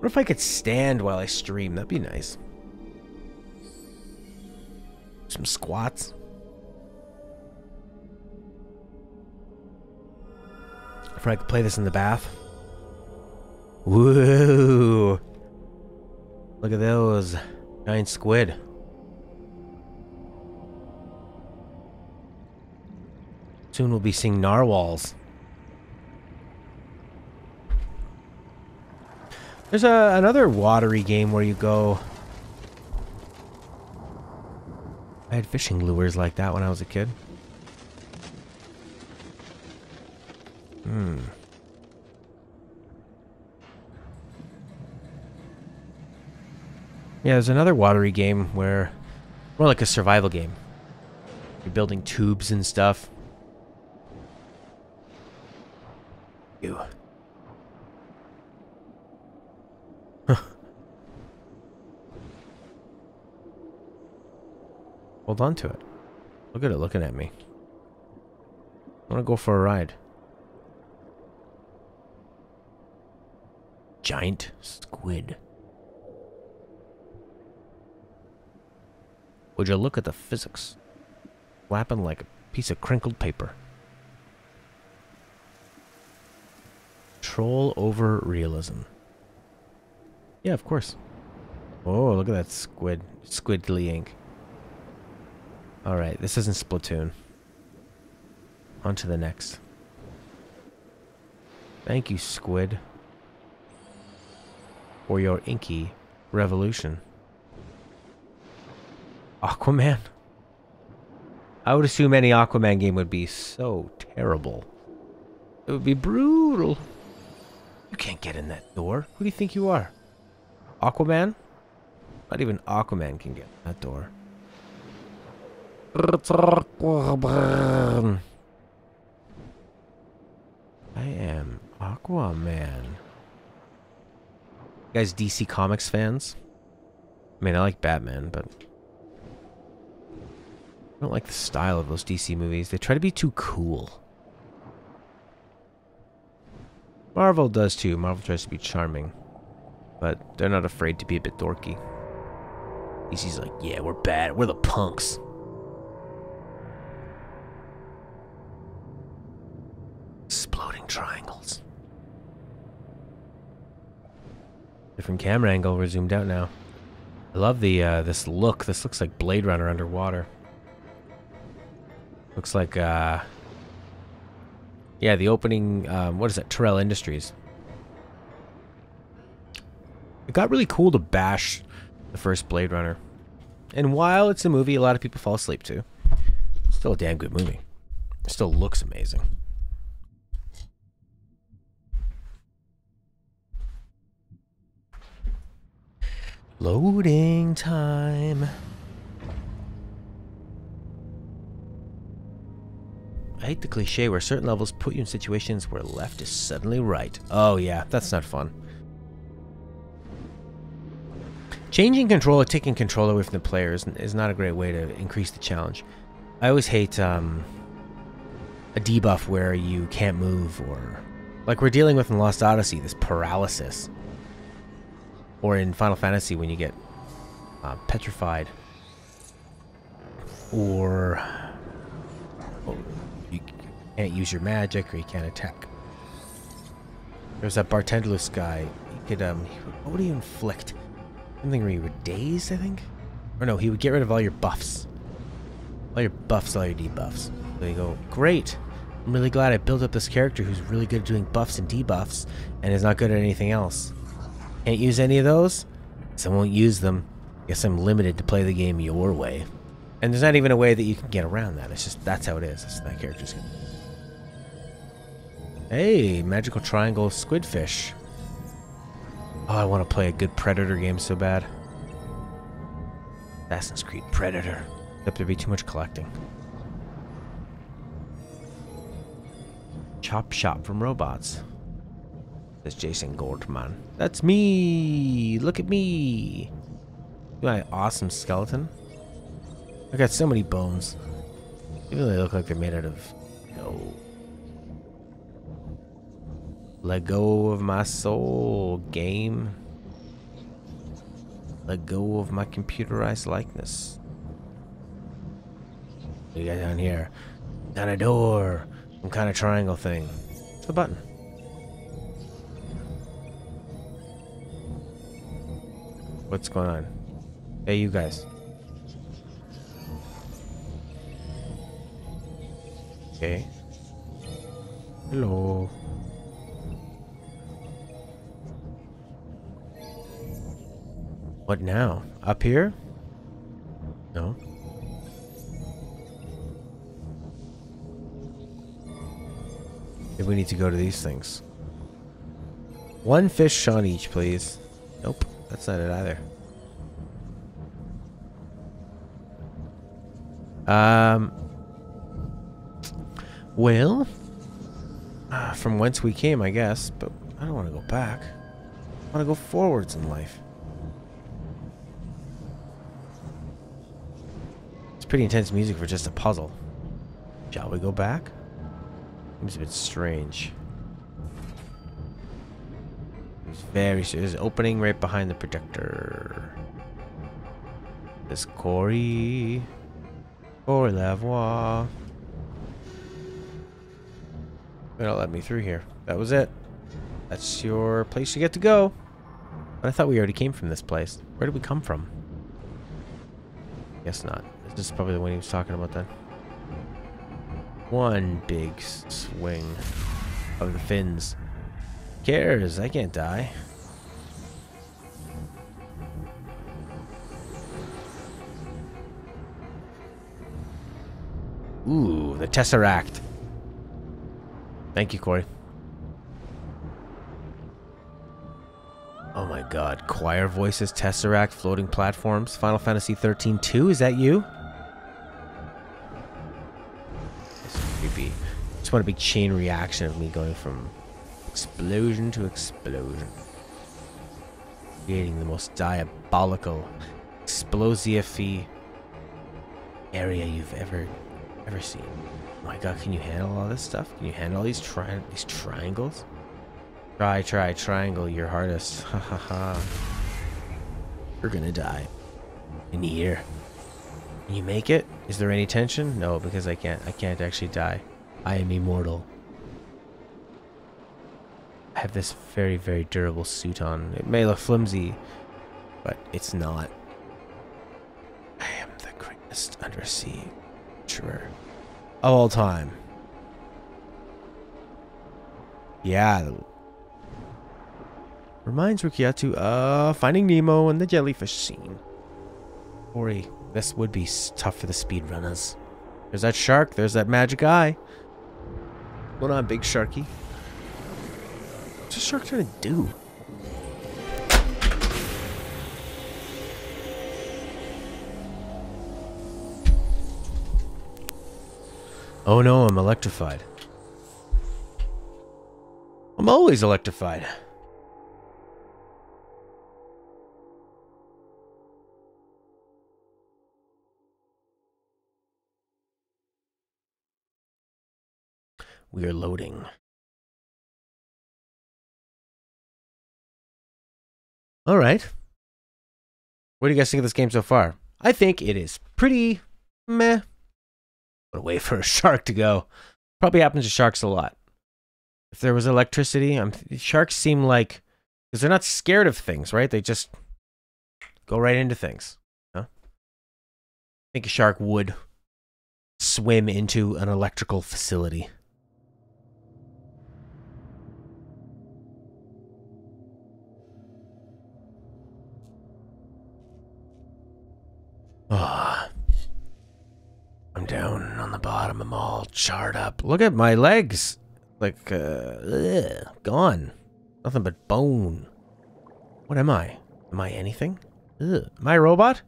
What if I could stand while I stream? That'd be nice. Some squats. If I could play this in the bath. Woo! Look at those giant squid. Soon we'll be seeing narwhals. There's another watery game where you go... I had fishing lures like that when I was a kid. Yeah, there's another watery game where... More like a survival game. You're building tubes and stuff. Ew. Hold on to it. Look at it looking at me. I want to go for a ride. Giant squid. Would you look at the physics? Flapping like a piece of crinkled paper. Control over realism. Yeah, of course. Oh, look at that squid. Squidly ink. Alright, this isn't Splatoon. On to the next. Thank you, squid, for your inky revolution. Aquaman? I would assume any Aquaman game would be so terrible. It would be brutal. You can't get in that door. Who do you think you are? Aquaman? Not even Aquaman can get in that door. I am Aquaman. You guys DC Comics fans? I mean, I like Batman, but I don't like the style of those DC movies. They try to be too cool. Marvel does too. Marvel tries to be charming, but they're not afraid to be a bit dorky. DC's like, yeah, we're bad. We're the punks. Exploding triangles. Different camera angle. We're zoomed out now. I love the this look. This looks like Blade Runner underwater. Looks like yeah, the opening. What is that? Terrell Industries. It got really cool to bash the first Blade Runner, and while it's a movie, a lot of people fall asleep to. It's still a damn good movie. It still looks amazing. Loading time. I hate the cliche where certain levels put you in situations where left is suddenly right. Oh yeah, that's not fun. Changing control or taking control away from the player is not a great way to increase the challenge. I always hate a debuff where you can't move, or like we're dealing with in Lost Odyssey, this paralysis. Or in Final Fantasy when you get petrified. Or you can't use your magic, or you can't attack. There's that Bartendless guy. He could, what would he inflict? Something where you were dazed, I think? Or no, he would get rid of all your buffs. All your buffs, all your debuffs. So you go, great. I'm really glad I built up this character who's really good at doing buffs and debuffs, and is not good at anything else. Can't use any of those? So I won't use them. Guess I'm limited to play the game your way. And there's not even a way that you can get around that. It's just, that's how it is. It's, that character's good. Hey, magical triangle squidfish. Oh, I want to play a good Predator game so bad. Assassin's Creed Predator. Except there'd be too much collecting. Chop shop from robots. That's Jason Goldman. That's me! Look at me! My awesome skeleton. I got so many bones. They really look like they're made out of, you know, let go of my soul, game. Let go of my computerized likeness. You got down here. Down a door. Some kind of triangle thing. What's the button? What's going on? Hey, you guys. Okay. Hello. What now? Up here? No. Maybe we need to go to these things. One fish on each, please. Nope, that's not it either. Well, from whence we came, I guess, but I don't want to go back. I want to go forwards in life. It's pretty intense music for just a puzzle. Shall we go back? Seems a bit strange. It's very strange. There's an opening right behind the projector. This Corey. Corey Lavoie. They don't let me through here. That was it. That's your place you get to go. But I thought we already came from this place. Where did we come from? Guess not. This is probably the one he was talking about then. One big swing of the fins. Who cares? I can't die. Ooh, the Tesseract. Thank you, Corey. Oh my god. Choir voices, Tesseract, floating platforms, Final Fantasy 13-2. Is that you? This is creepy. Just want a big chain reaction of me going from explosion to explosion. Creating the most diabolical, explosive-y area you've ever seen. Oh my god, can you handle all this stuff? Can you handle all these triangles? Try, triangle your hardest. Ha ha ha. You're gonna die. In here. Can you make it? Is there any tension? No, because I can't actually die. I am immortal. I have this very, very durable suit on. It may look flimsy, but it's not. I am the greatest undersea adventurer of all time. Yeah. Reminds Rukiatu of Finding Nemo and the jellyfish scene. Ori, this would be tough for the speedrunners. There's that shark. There's that magic eye. What's going on, big sharky? What's a shark trying to do? Oh no, I'm electrified. I'm always electrified. We are loading. All right. What do you guys think of this game so far? I think it is pretty meh. What a way for a shark to go. Probably happens to sharks a lot. If there was electricity, sharks seem like, because they're not scared of things, right? They just go right into things. Huh? I think a shark would swim into an electrical facility. Ah. I'm down on the bottom. I'm all charred up. Look at my legs. Like, gone. Nothing but bone. What am I? Am I anything? Ugh. Am I a robot?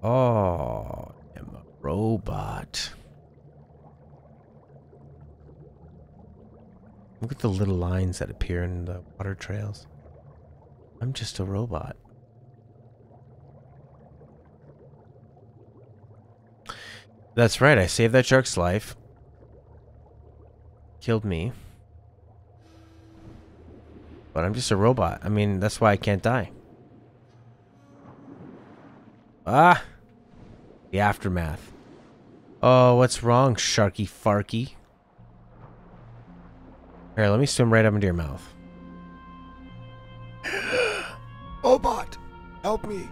Oh, I'm a robot. Look at the little lines that appear in the water trails. I'm just a robot. That's right, I saved that shark's life. Killed me. But I'm just a robot. I mean, that's why I can't die. Ah! The aftermath. Oh, what's wrong, Sharky Farky? Here, let me swim right up into your mouth. Oh, bot! Help me!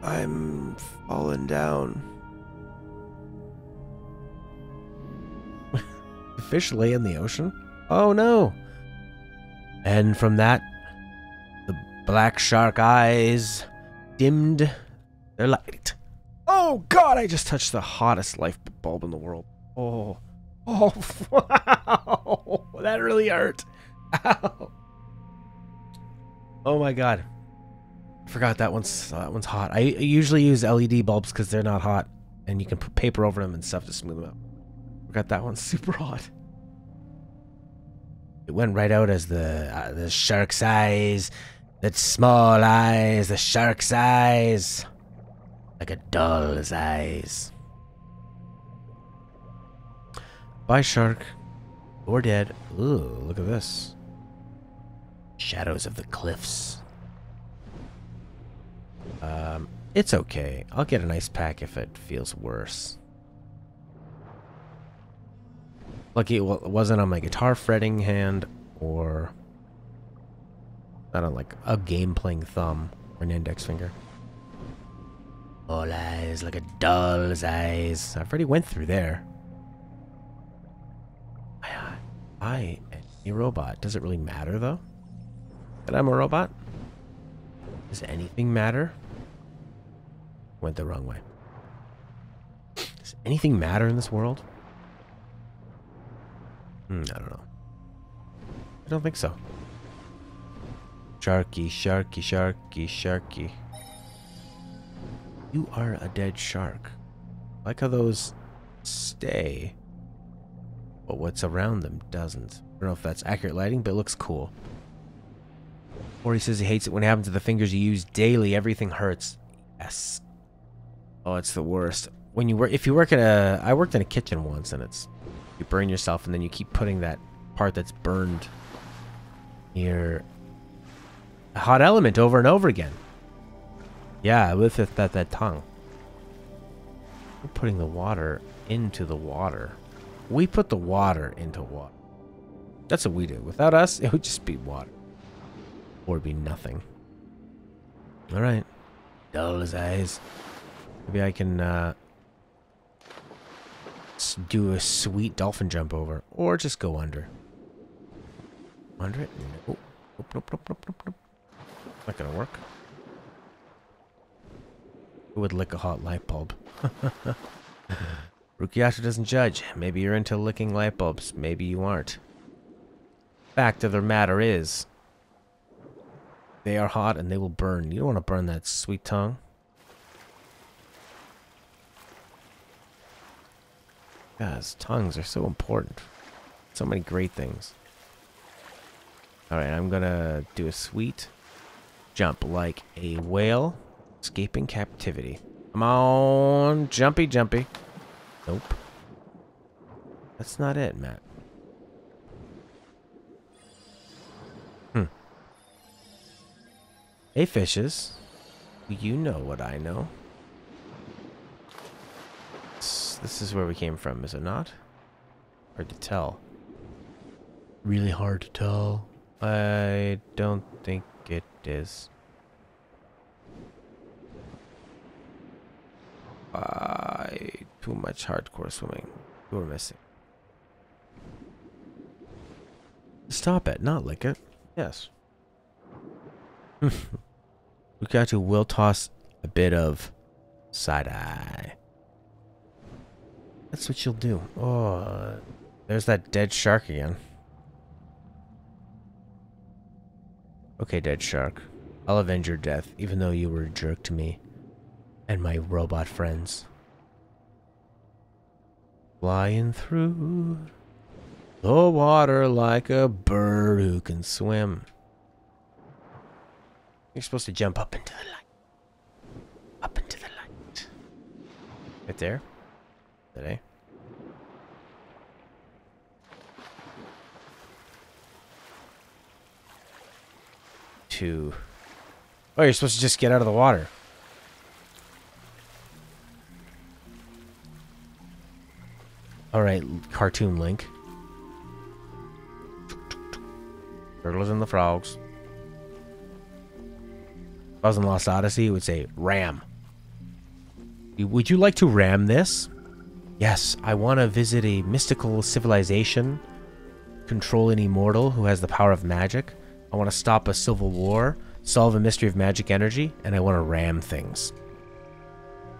I'm falling down. The fish lay in the ocean? Oh no! And from that, the black shark eyes dimmed their light. Oh god, I just touched the hottest life bulb in the world. Oh. Oh, wow. That really hurt. Ow. Oh my god. I forgot that one's hot. I usually use LED bulbs because they're not hot. And you can put paper over them and stuff to smooth them out. Forgot that one's super hot. It went right out as the shark's eyes. That small eyes. The shark's eyes. Like a doll's eyes. Bye, shark. You're dead. Ooh, look at this. Shadows of the cliffs. It's okay. I'll get an ice pack if it feels worse. Lucky it wasn't on my guitar fretting hand or not on like a game playing thumb or an index finger. All eyes like a doll's eyes. I've already went through there. I am a robot. Does it really matter though? That I'm a robot? Does anything matter? Went the wrong way. Does anything matter in this world? I don't know. I don't think so. Sharky, sharky, sharky, sharky. You are a dead shark. I like how those stay, but what's around them doesn't. I don't know if that's accurate lighting, but it looks cool. Or he says he hates it when it happens to the fingers you use daily. Everything hurts. Yes. Oh, it's the worst. When you work, if you work in a, I worked in a kitchen once, and it's, you burn yourself, and then you keep putting that part that's burned near a hot element over and over again. Yeah, with that tongue. We're putting the water into the water. We put the water into water. That's what we do. Without us, it would just be water. Or it'd be nothing. Alright. Dull as eyes. Maybe I can do a sweet dolphin jump over. Or just go under. Under it? Nope. Nope. Not gonna work. Who would lick a hot light bulb? Rukiato doesn't judge. Maybe you're into licking light bulbs. Maybe you aren't. Fact of the matter is, they are hot and they will burn. You don't want to burn that sweet tongue. Guys, tongues are so important. So many great things. Alright, I'm gonna do a sweet jump like a whale escaping captivity. Come on, jumpy, jumpy. Nope. That's not it, Matt. Hey, fishes. You know what I know. This is where we came from, is it not? Hard to tell. Really hard to tell. I don't think it is. Too much hardcore swimming. We're missing. Stop it, not lick it. Yes. Lukaku will toss a bit of side eye. That's what you'll do. Oh, there's that dead shark again. Okay, dead shark. I'll avenge your death, even though you were a jerk to me and my robot friends. Flying through the water like a bird who can swim. You're supposed to jump up into the light. Up into the light. Right there. Today. Oh, you're supposed to just get out of the water. Alright, cartoon Link. Turtles and the frogs. If I was in Lost Odyssey, it would say, ram. Would you like to ram this? Yes, I want to visit a mystical civilization, control an immortal who has the power of magic. I want to stop a civil war, solve a mystery of magic energy, and I want to ram things.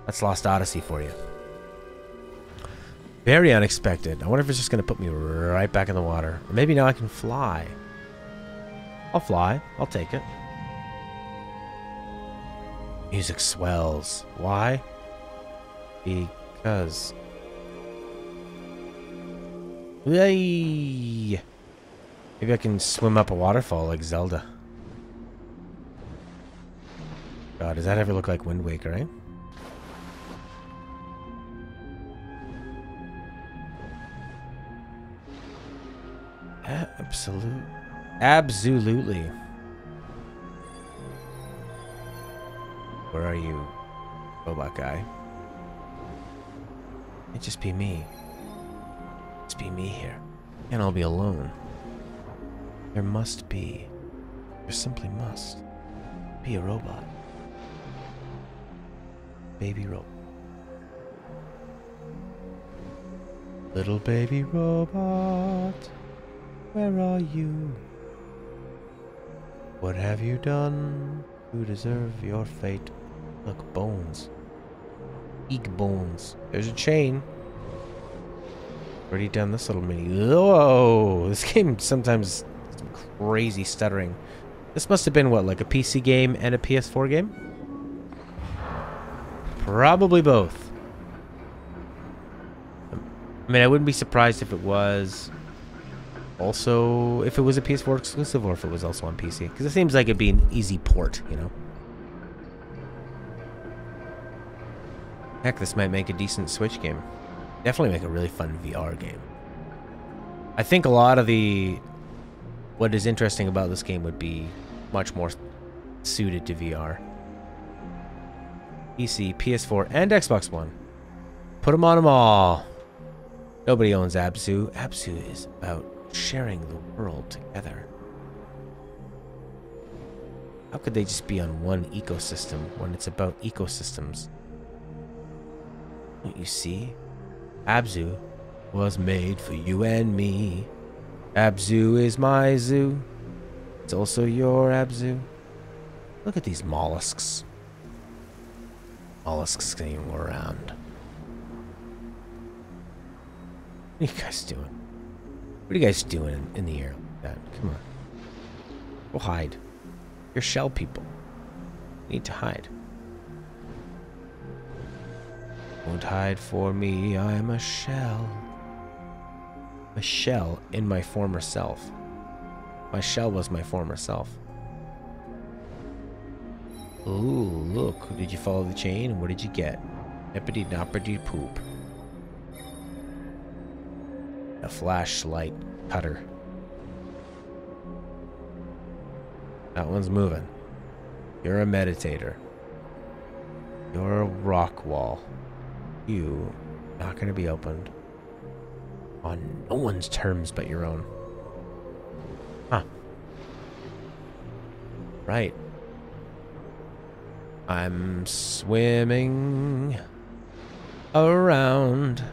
That's Lost Odyssey for you. Very unexpected. I wonder if it's just going to put me right back in the water. Or maybe now I can fly. I'll fly. I'll take it. Music swells. Why? Because... Yay! Maybe I can swim up a waterfall like Zelda. God, does that ever look like Wind Waker, eh? Absolutely. Where are you, robot guy? It'd just be me. Just be me here. And I'll be alone. There must be. There simply must be a robot. Baby robot. Little baby robot. Where are you? What have you done to deserve your fate? Look, bones. Eek bones. There's a chain. Already done this little mini. Whoa! This game sometimes some crazy stuttering. This must have been what, like a PC game and a PS4 game? Probably both. I mean, I wouldn't be surprised if it was also, if it was a PS4 exclusive or if it was also on PC. Because it seems like it'd be an easy port, you know? Heck, this might make a decent Switch game. Definitely make a really fun VR game. I think a lot of what is interesting about this game would be much more suited to VR. PC, PS4, and Xbox One. Put them on them all. Nobody owns ABZU. ABZU is about sharing the world together. How could they just be on one ecosystem when it's about ecosystems? Don't you see? ABZU was made for you and me. ABZU is my zoo. It's also your ABZU. Look at these mollusks. Mollusks skiing around. What are you guys doing? What are you guys doing in the air like that? Come on. Go hide. You're shell people. You need to hide. Won't hide for me, I'm a shell. A shell in my former self. My shell was my former self. Ooh, look. Did you follow the chain? What did you get? Nippity-noppity poop. A flashlight cutter. That one's moving. You're a meditator. You're a rock wall. You not going to be opened on no one's terms but your own. Huh. Right. I'm swimming around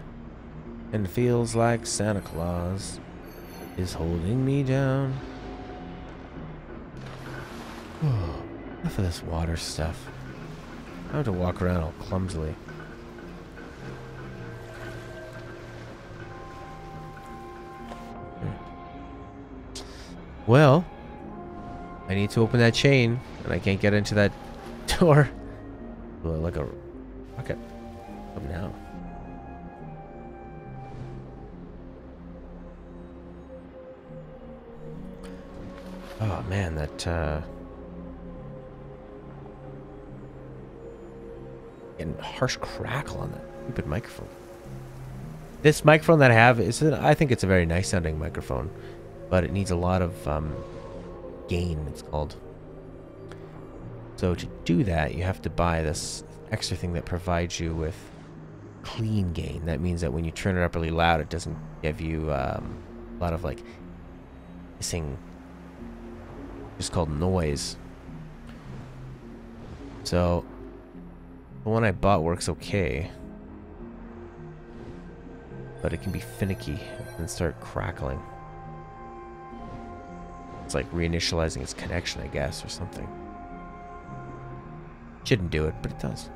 and feels like Santa Claus is holding me down. Enough of this water stuff. I have to walk around all clumsily. Well, I need to open that chain, and I can't get into that door. Like a rocket. What now? Oh man, that getting harsh crackle on that stupid microphone. This microphone that I have I think it's a very nice sounding microphone, but it needs a lot of gain, it's called. So to do that, you have to buy this extra thing that provides you with clean gain. That means that when you turn it up really loud, it doesn't give you a lot of like hissing. It's called noise. So the one I bought works okay, but it can be finicky and start crackling. It's like reinitializing its connection, I guess, or something. Shouldn't do it, but it does.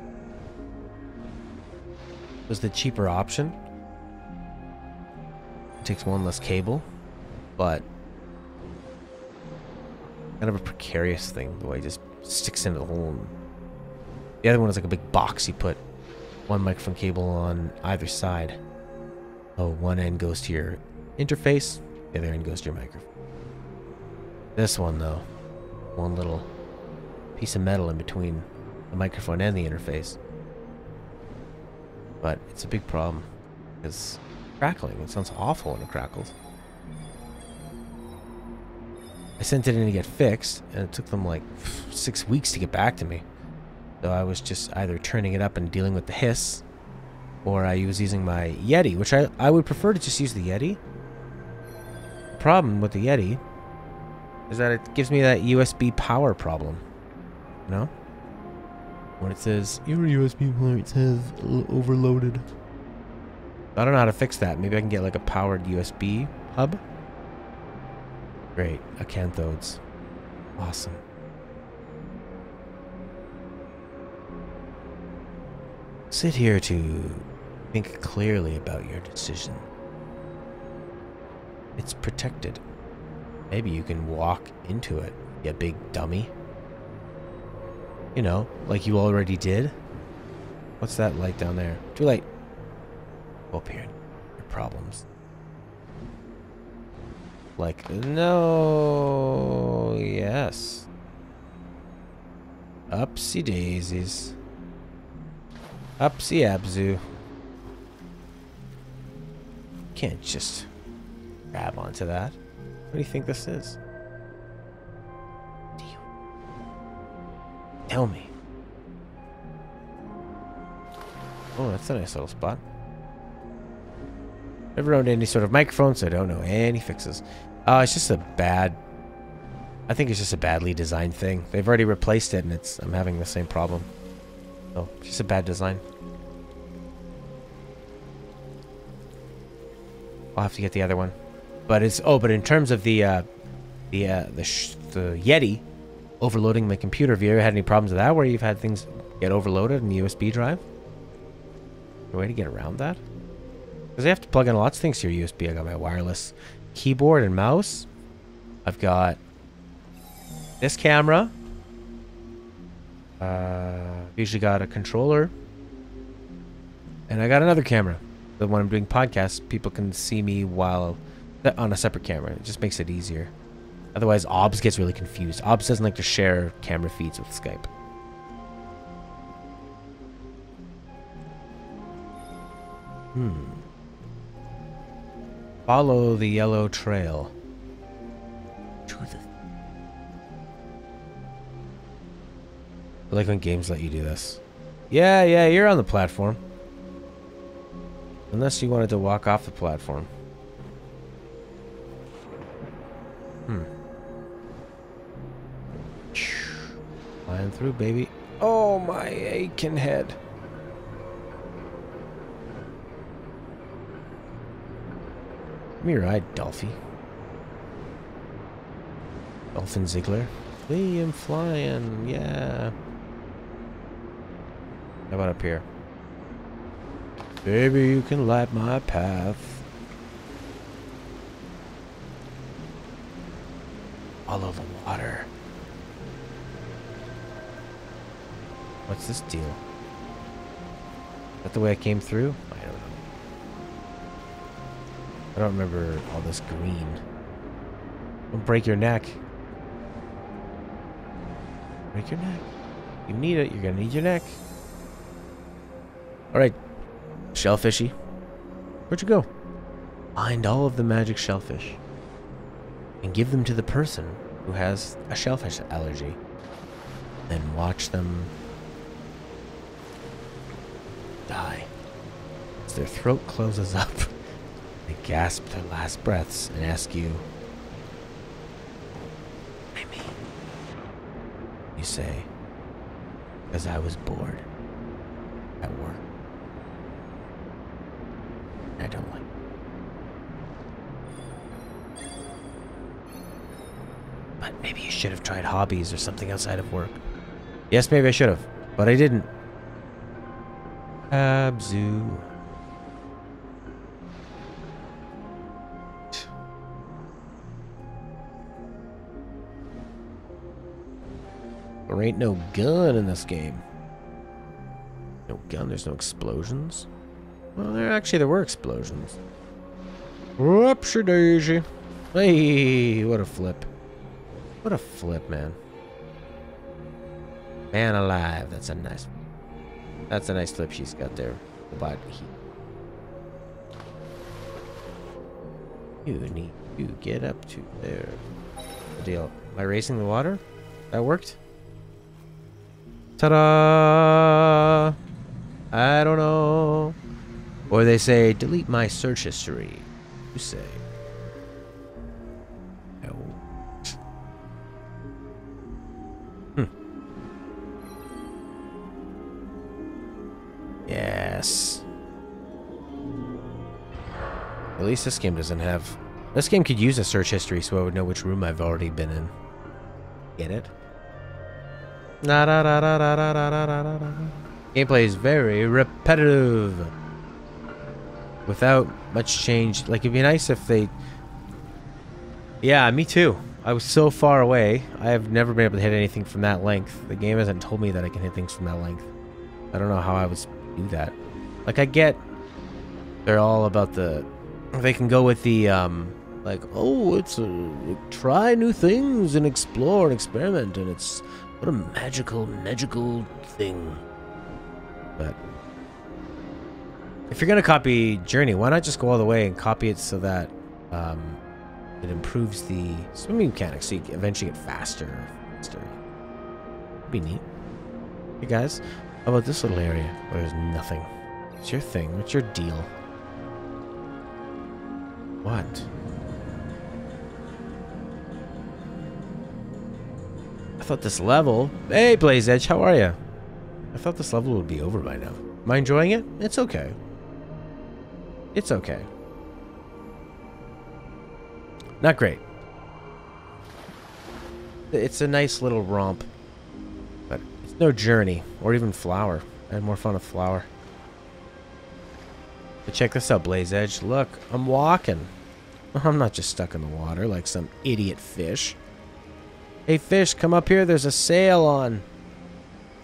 It was the cheaper option. It takes one less cable, but kind of a precarious thing, the way it just sticks into the hole. And the other one is like a big box you put one microphone cable on either side. Oh, one end goes to your interface, the other end goes to your microphone. This one, though, one little piece of metal in between the microphone and the interface. But it's a big problem because crackling. It sounds awful when it crackles. I sent it in to get fixed, and it took them like 6 weeks to get back to me. So I was just either turning it up and dealing with the hiss, or I was using my Yeti, which I would prefer to just use the Yeti. The problem with the Yeti is that it gives me that USB power problem. You know? When it says, your USB port says overloaded. I don't know how to fix that. Maybe I can get like a powered USB hub. Great. Acanthodes. Awesome. Sit here to think clearly about your decision. It's protected. Maybe you can walk into it, you big dummy. You know, like you already did. What's that light down there? Too late. Go up here. Your problems. Like, no. Yes. Upsy daisies. Upsy ABZU. Can't just grab onto that. What do you think this is? Do you? Tell me. Oh, that's a nice little spot. Never owned any sort of microphone, so I don't know any fixes. It's just a bad... I think it's just a badly designed thing. They've already replaced it, and I'm having the same problem. Oh, just a bad design. I'll have to get the other one. But it's... Oh, but in terms of the Yeti overloading my computer, have you ever had any problems with that, where you've had things get overloaded in the USB drive? Is there a way to get around that? Because I have to plug in lots of things to your USB. I got my wireless keyboard and mouse. I've got this camera. Usually got a controller. And I got another camera. The one I'm doing podcasts, people can see me while on a separate camera. It just makes it easier. Otherwise, OBS gets really confused. OBS doesn't like to share camera feeds with Skype. Follow the yellow trail. I like when games let you do this. Yeah, you're on the platform. Unless you wanted to walk off the platform. Flying through, baby. Oh, my aching head. Give me a ride, Dolphy. Dolphin Ziggler. I'm flying, yeah. How about up here? Baby, you can light my path. Follow the water. What's this deal? Is that the way I came through? I don't know. I don't remember all this green. Don't break your neck. Break your neck. You need it. You're gonna need your neck. Alright. Shellfishy. Where'd you go? Find all of the magic shellfish. And give them to the person who has a shellfish allergy. Then watch them die. As their throat closes up, they gasp their last breaths and ask you, "I mean," you say, "because I was bored at work. I don't like it." But maybe you should have tried hobbies or something outside of work. Yes, maybe I should have, but I didn't. ABZU. There ain't no gun in this game. No gun, there's no explosions. Well, there were explosions. Whoopsie daisy. Hey, what a flip. What a flip, man. Man alive, that's a nice flip she's got there. But you need to get up to there. The deal. Am I racing the water? That worked? Ta-da! I don't know. Or they say, delete my search history. You say. No. Yes. At least this game doesn't have... This game could use a search history so I would know which room I've already been in. Get it? Gameplay is very repetitive. Without much change. Like, it'd be nice if they... Yeah, me too. I was so far away. I have never been able to hit anything from that length. The game hasn't told me that I can hit things from that length. I don't know how I would do that. Like, I get... They're all about the... They can go with the, like, oh, it's a... Try new things and explore and experiment, and it's... What a magical thing. But... If you're gonna copy Journey, why not just go all the way and copy it so that, it improves the swimming mechanics, so you eventually get faster. It'd be neat. Hey guys, how about this little area where there's nothing? What's your thing? What's your deal? What? I thought this level... Hey, Blaze Edge, how are you? I thought this level would be over by now. Am I enjoying it? It's okay. It's okay. Not great. It's a nice little romp. But it's no Journey. Or even Flower. I had more fun with Flower. But check this out, Blaze Edge. Look, I'm walking. I'm not just stuck in the water like some idiot fish. Hey, fish, come up here. There's a sail on.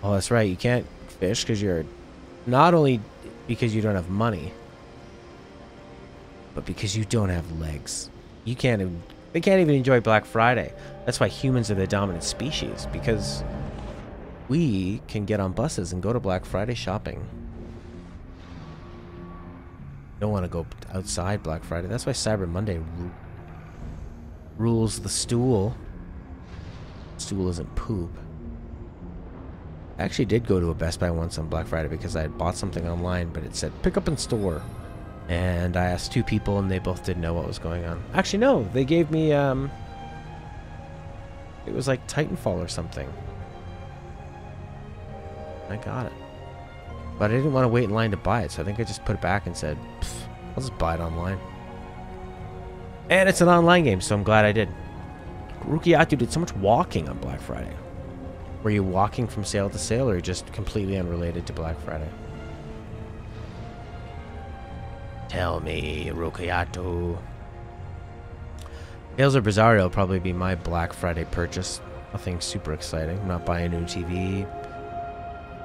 Oh, that's right. You can't fish because you're... Not only because you don't have money, but because you don't have legs. You can't even... They can't even enjoy Black Friday. That's why humans are the dominant species, because we can get on buses and go to Black Friday shopping. Don't want to go outside Black Friday. That's why Cyber Monday rules the stool. Stool isn't poop. I actually did go to a Best Buy once on Black Friday because I had bought something online, but it said pick up in store. And I asked two people and they both didn't know what was going on. Actually, no. They gave me, it was like Titanfall or something. I got it. But I didn't want to wait in line to buy it, so I think I just put it back and said, I'll just buy it online. And it's an online game, so I'm glad I did. Rukiatu did so much walking on Black Friday. Were you walking from sale to sale, or just completely unrelated to Black Friday? Tell me, Rukiatu. Tales of Bizarro will probably be my Black Friday purchase. Nothing super exciting. I'm not buying a new TV.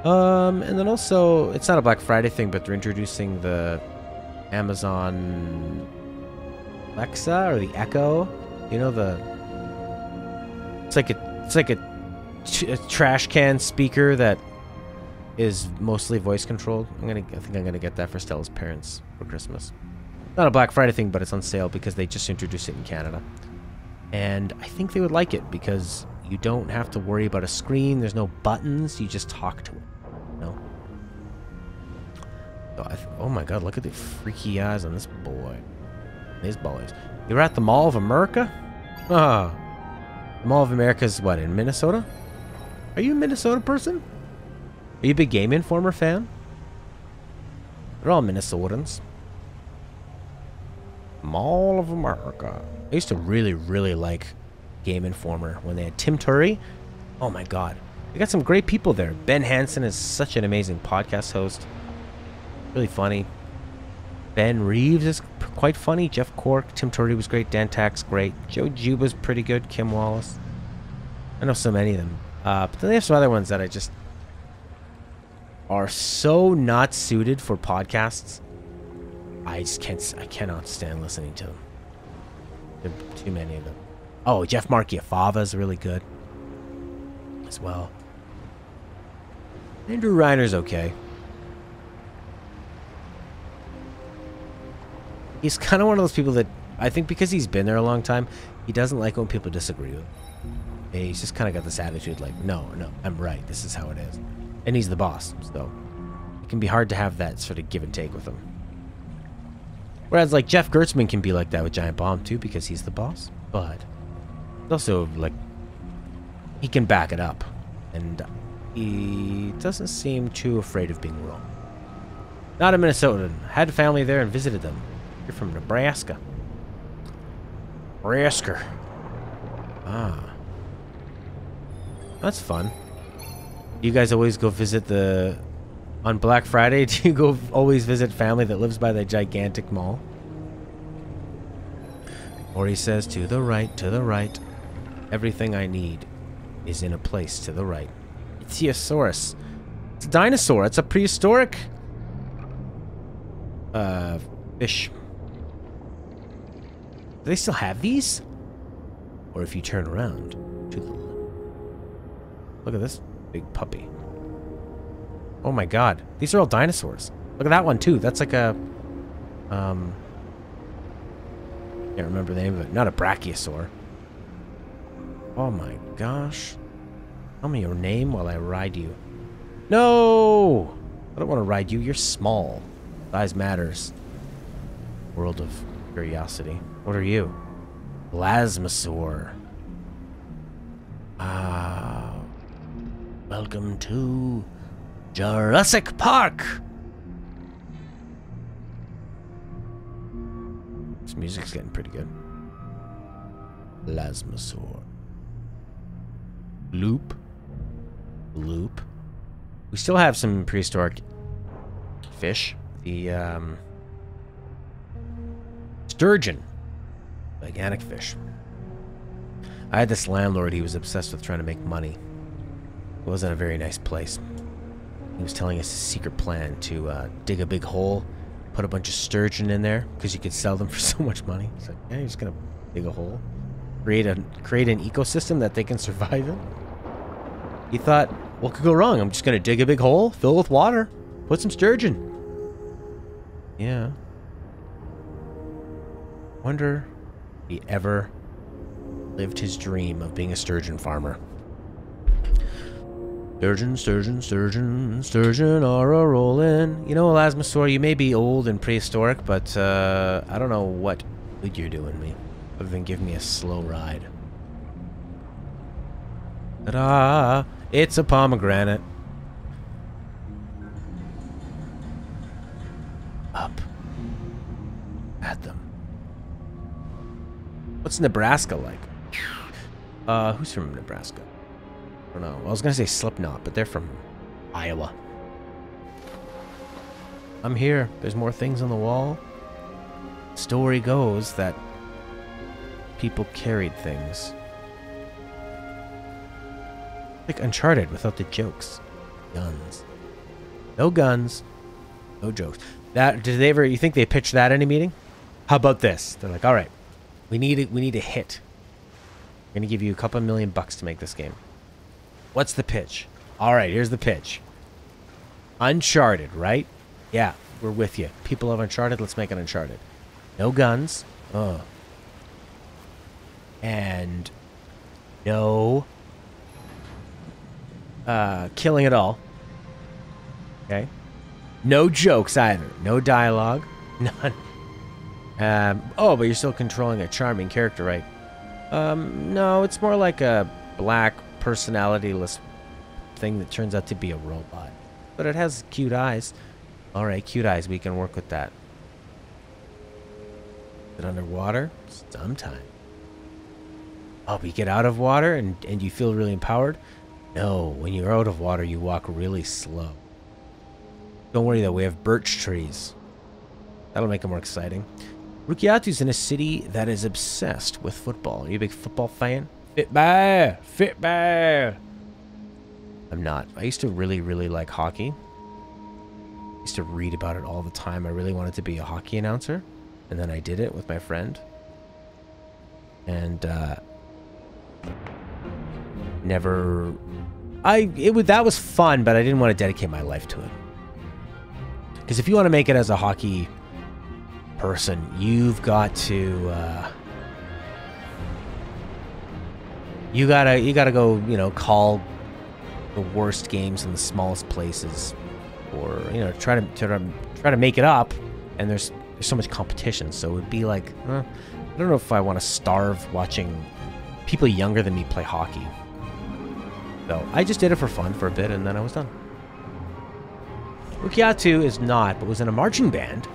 And then also, it's not a Black Friday thing, but they're introducing the Amazon Alexa or the Echo. You know, it's like a trash can speaker that is mostly voice controlled. I think I'm gonna get that for Stella's parents for Christmas. Not a Black Friday thing, but it's on sale because they just introduced it in Canada. And I think they would like it because you don't have to worry about a screen. There's no buttons. You just talk to it. You know? Oh my god, look at the freaky eyes on this boy. These boys. You were at the Mall of America? Ah. The Mall of America is what, in Minnesota? Are you a Minnesota person? Are you a big Game Informer fan? They're all Minnesotans. Mall of America. I used to really, really like Game Informer when they had Tim Turry. Oh my god. They got some great people there. Ben Hansen is such an amazing podcast host. Really funny. Ben Reeves is quite funny. Jeff Cork, Tim Turry was great. Dan Tack's great. Joe Juba's pretty good. Kim Wallace. I know so many of them. But then they have some other ones that I just are so not suited for podcasts. I cannot stand listening to them. There are too many of them. Oh, Jeff Marchiafava is really good as well. Andrew Reiner's okay. He's kind of one of those people that I think because he's been there a long time, he doesn't like when people disagree with him. He's just kind of got this attitude like, no, I'm right. This is how it is. And he's the boss, so it can be hard to have that sort of give and take with him. Whereas, like, Jeff Gertzman can be like that with Giant Bomb, too, because he's the boss. But also, like, he can back it up. And he doesn't seem too afraid of being wrong. Not a Minnesotan. Had family there and visited them. You're from Nebraska. Nebraska. Ah. That's fun. You guys always go visit the... On Black Friday, do you go always visit family that lives by the gigantic mall? Or he says, to the right, to the right. Everything I need is in a place to the right. Ichthyosaurus. It's a dinosaur. It's a prehistoric... fish. Do they still have these? Or if you turn around to the left. Look at this big puppy. Oh my god. These are all dinosaurs. Look at that one too. That's like a... can't remember the name of it. Not a brachiosaur. Oh my gosh. Tell me your name while I ride you. No! I don't want to ride you. You're small. Size matters. World of curiosity. What are you? Plasmosaur. Ah. Welcome to Jurassic Park. This music's getting pretty good. Plasmosaur. Loop. We still have some prehistoric fish. The sturgeon. Gigantic fish. I had this landlord, he was obsessed with trying to make money. It wasn't a very nice place. He was telling us a secret plan to dig a big hole, put a bunch of sturgeon in there, because you could sell them for so much money. He's like, yeah, you're just going to dig a hole. Create an ecosystem that they can survive in. He thought, what could go wrong? I'm just going to dig a big hole, fill it with water, put some sturgeon. Yeah. Wonder if he ever lived his dream of being a sturgeon farmer. Sturgeon are a rollin'. You know, Elasmosaur, you may be old and prehistoric, but I don't know what good you're doing me, other than give me a slow ride. Ta-da! It's a pomegranate. Up. At them. What's Nebraska like? Who's from Nebraska? I don't know. I was gonna say Slipknot, but they're from Iowa. I'm here. There's more things on the wall. Story goes that people carried things. Like Uncharted without the jokes. Guns. No guns. No jokes. That did they ever? You think they pitched that in a meeting? How about this? They're like, all right, we need a hit. We're gonna give you a couple $1 million to make this game. What's the pitch? All right, here's the pitch. Uncharted, right? Yeah, we're with you. People of Uncharted, let's make it Uncharted. No guns. And no killing at all. Okay? No jokes either. No dialogue. None. Oh, but you're still controlling a charming character, right? No, it's more like a black, personality-less thing that turns out to be a robot. But it has cute eyes. Alright, cute eyes. We can work with that. Is it underwater? Sometime. Oh, but you get out of water and you feel really empowered? No, when you're out of water, you walk really slow. Don't worry, though. We have birch trees. That'll make it more exciting. Rukiatu's in a city that is obsessed with football. Are you a big football fan? Football! Football! I'm not. I used to really, really like hockey. I used to read about it all the time. I really wanted to be a hockey announcer. And then I did it with my friend. And, never... that was fun, but I didn't want to dedicate my life to it. Because if you want to make it as a hockey person, you've got to, you gotta go, you know, call the worst games in the smallest places, or, you know, try to make it up. And there's so much competition, so it would be like, I don't know if I want to starve watching people younger than me play hockey. So I just did it for fun for a bit, and then I was done. Rukiatu is not, but was in a marching band.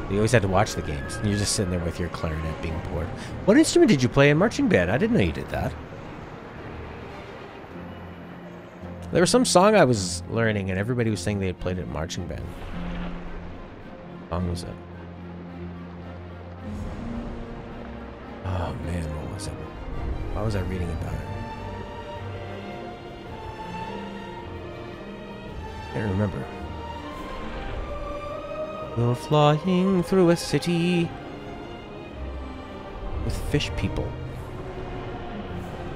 You always had to watch the games. And you're just sitting there with your clarinet being bored. What instrument did you play in marching band? I didn't know you did that. There was some song I was learning, and everybody was saying they had played it in marching band. What song was it? Oh man, what was it? Why was I reading about it? I can't remember. You're flying through a city with fish people.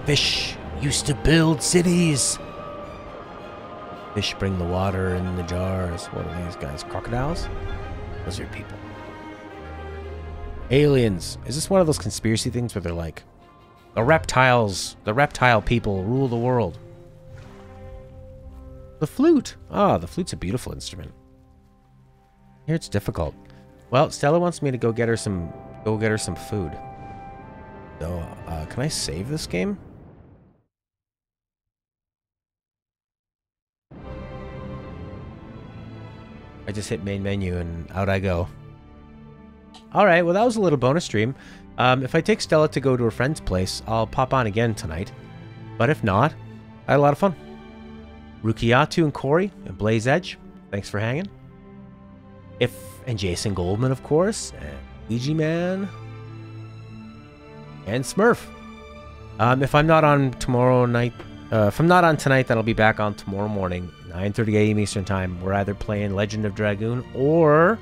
Fish used to build cities. Fish bring the water in the jars. What are these guys? Crocodiles? Those are people. Aliens. Is this one of those conspiracy things where they're like, the reptile people rule the world? The flute. Ah, the flute's a beautiful instrument. Here it's difficult. Well, Stella wants me to go get her some food. So, can I save this game? I just hit main menu and out I go. Alright, well that was a little bonus stream. If I take Stella to go to her friend's place, I'll pop on again tonight. But if not, I had a lot of fun. Rukiatu and Corey and Blaze Edge, thanks for hanging. And Jason Goldman, of course, and Ouija Man, and Smurf. If I'm not on tomorrow night, if I'm not on tonight, then I'll be back on tomorrow morning, 9:30 a.m. Eastern Time. We're either playing Legend of Dragoon or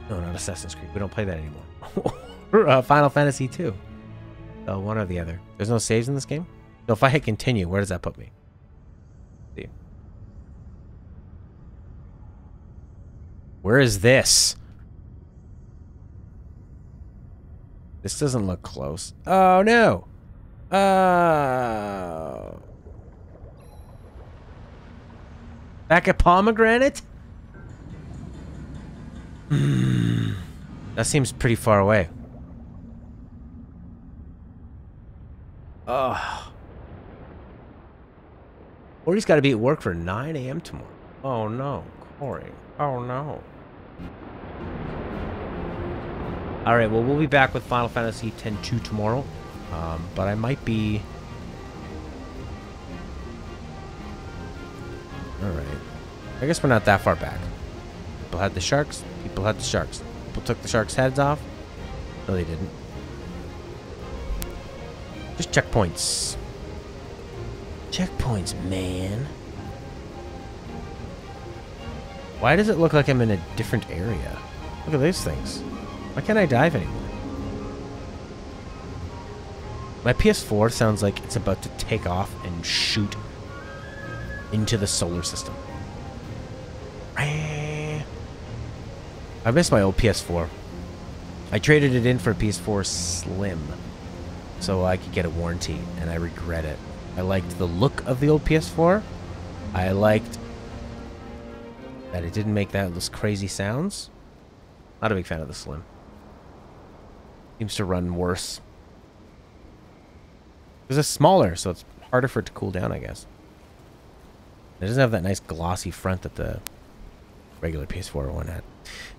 not Assassin's Creed. We don't play that anymore. Or Final Fantasy 2. So one or the other. There's no saves in this game. So if I hit continue, where does that put me? See. Where is this? This doesn't look close. Oh, no. Back at Pomegranate? That seems pretty far away. Oh. Corey's got to be at work for 9 a.m. tomorrow. Oh, no. Corey. Oh, no. Alright, well, we'll be back with Final Fantasy X-2 tomorrow. But I might be... Alright. I guess we're not that far back. People had the sharks. People had the sharks. People took the sharks' heads off. No, they didn't. Just checkpoints. Checkpoints, man. Why does it look like I'm in a different area? Look at these things. Why can't I dive anymore? My PS4 sounds like it's about to take off and shoot into the solar system. I miss my old PS4. I traded it in for a PS4 Slim so I could get a warranty, and I regret it. I liked the look of the old PS4. I liked that it didn't make those crazy sounds. Not a big fan of the Slim. Seems to run worse. Because it's smaller, so it's harder for it to cool down, I guess. It doesn't have that nice glossy front that the regular PS4 one had.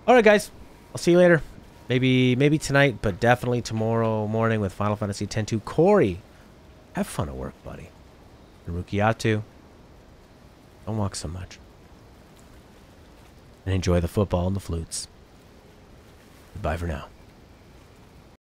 Alright, guys. I'll see you later. Maybe tonight, but definitely tomorrow morning with Final Fantasy X-2. Corey, have fun at work, buddy. And Rukiatu, don't walk so much. And enjoy the football and the flutes. Goodbye for now.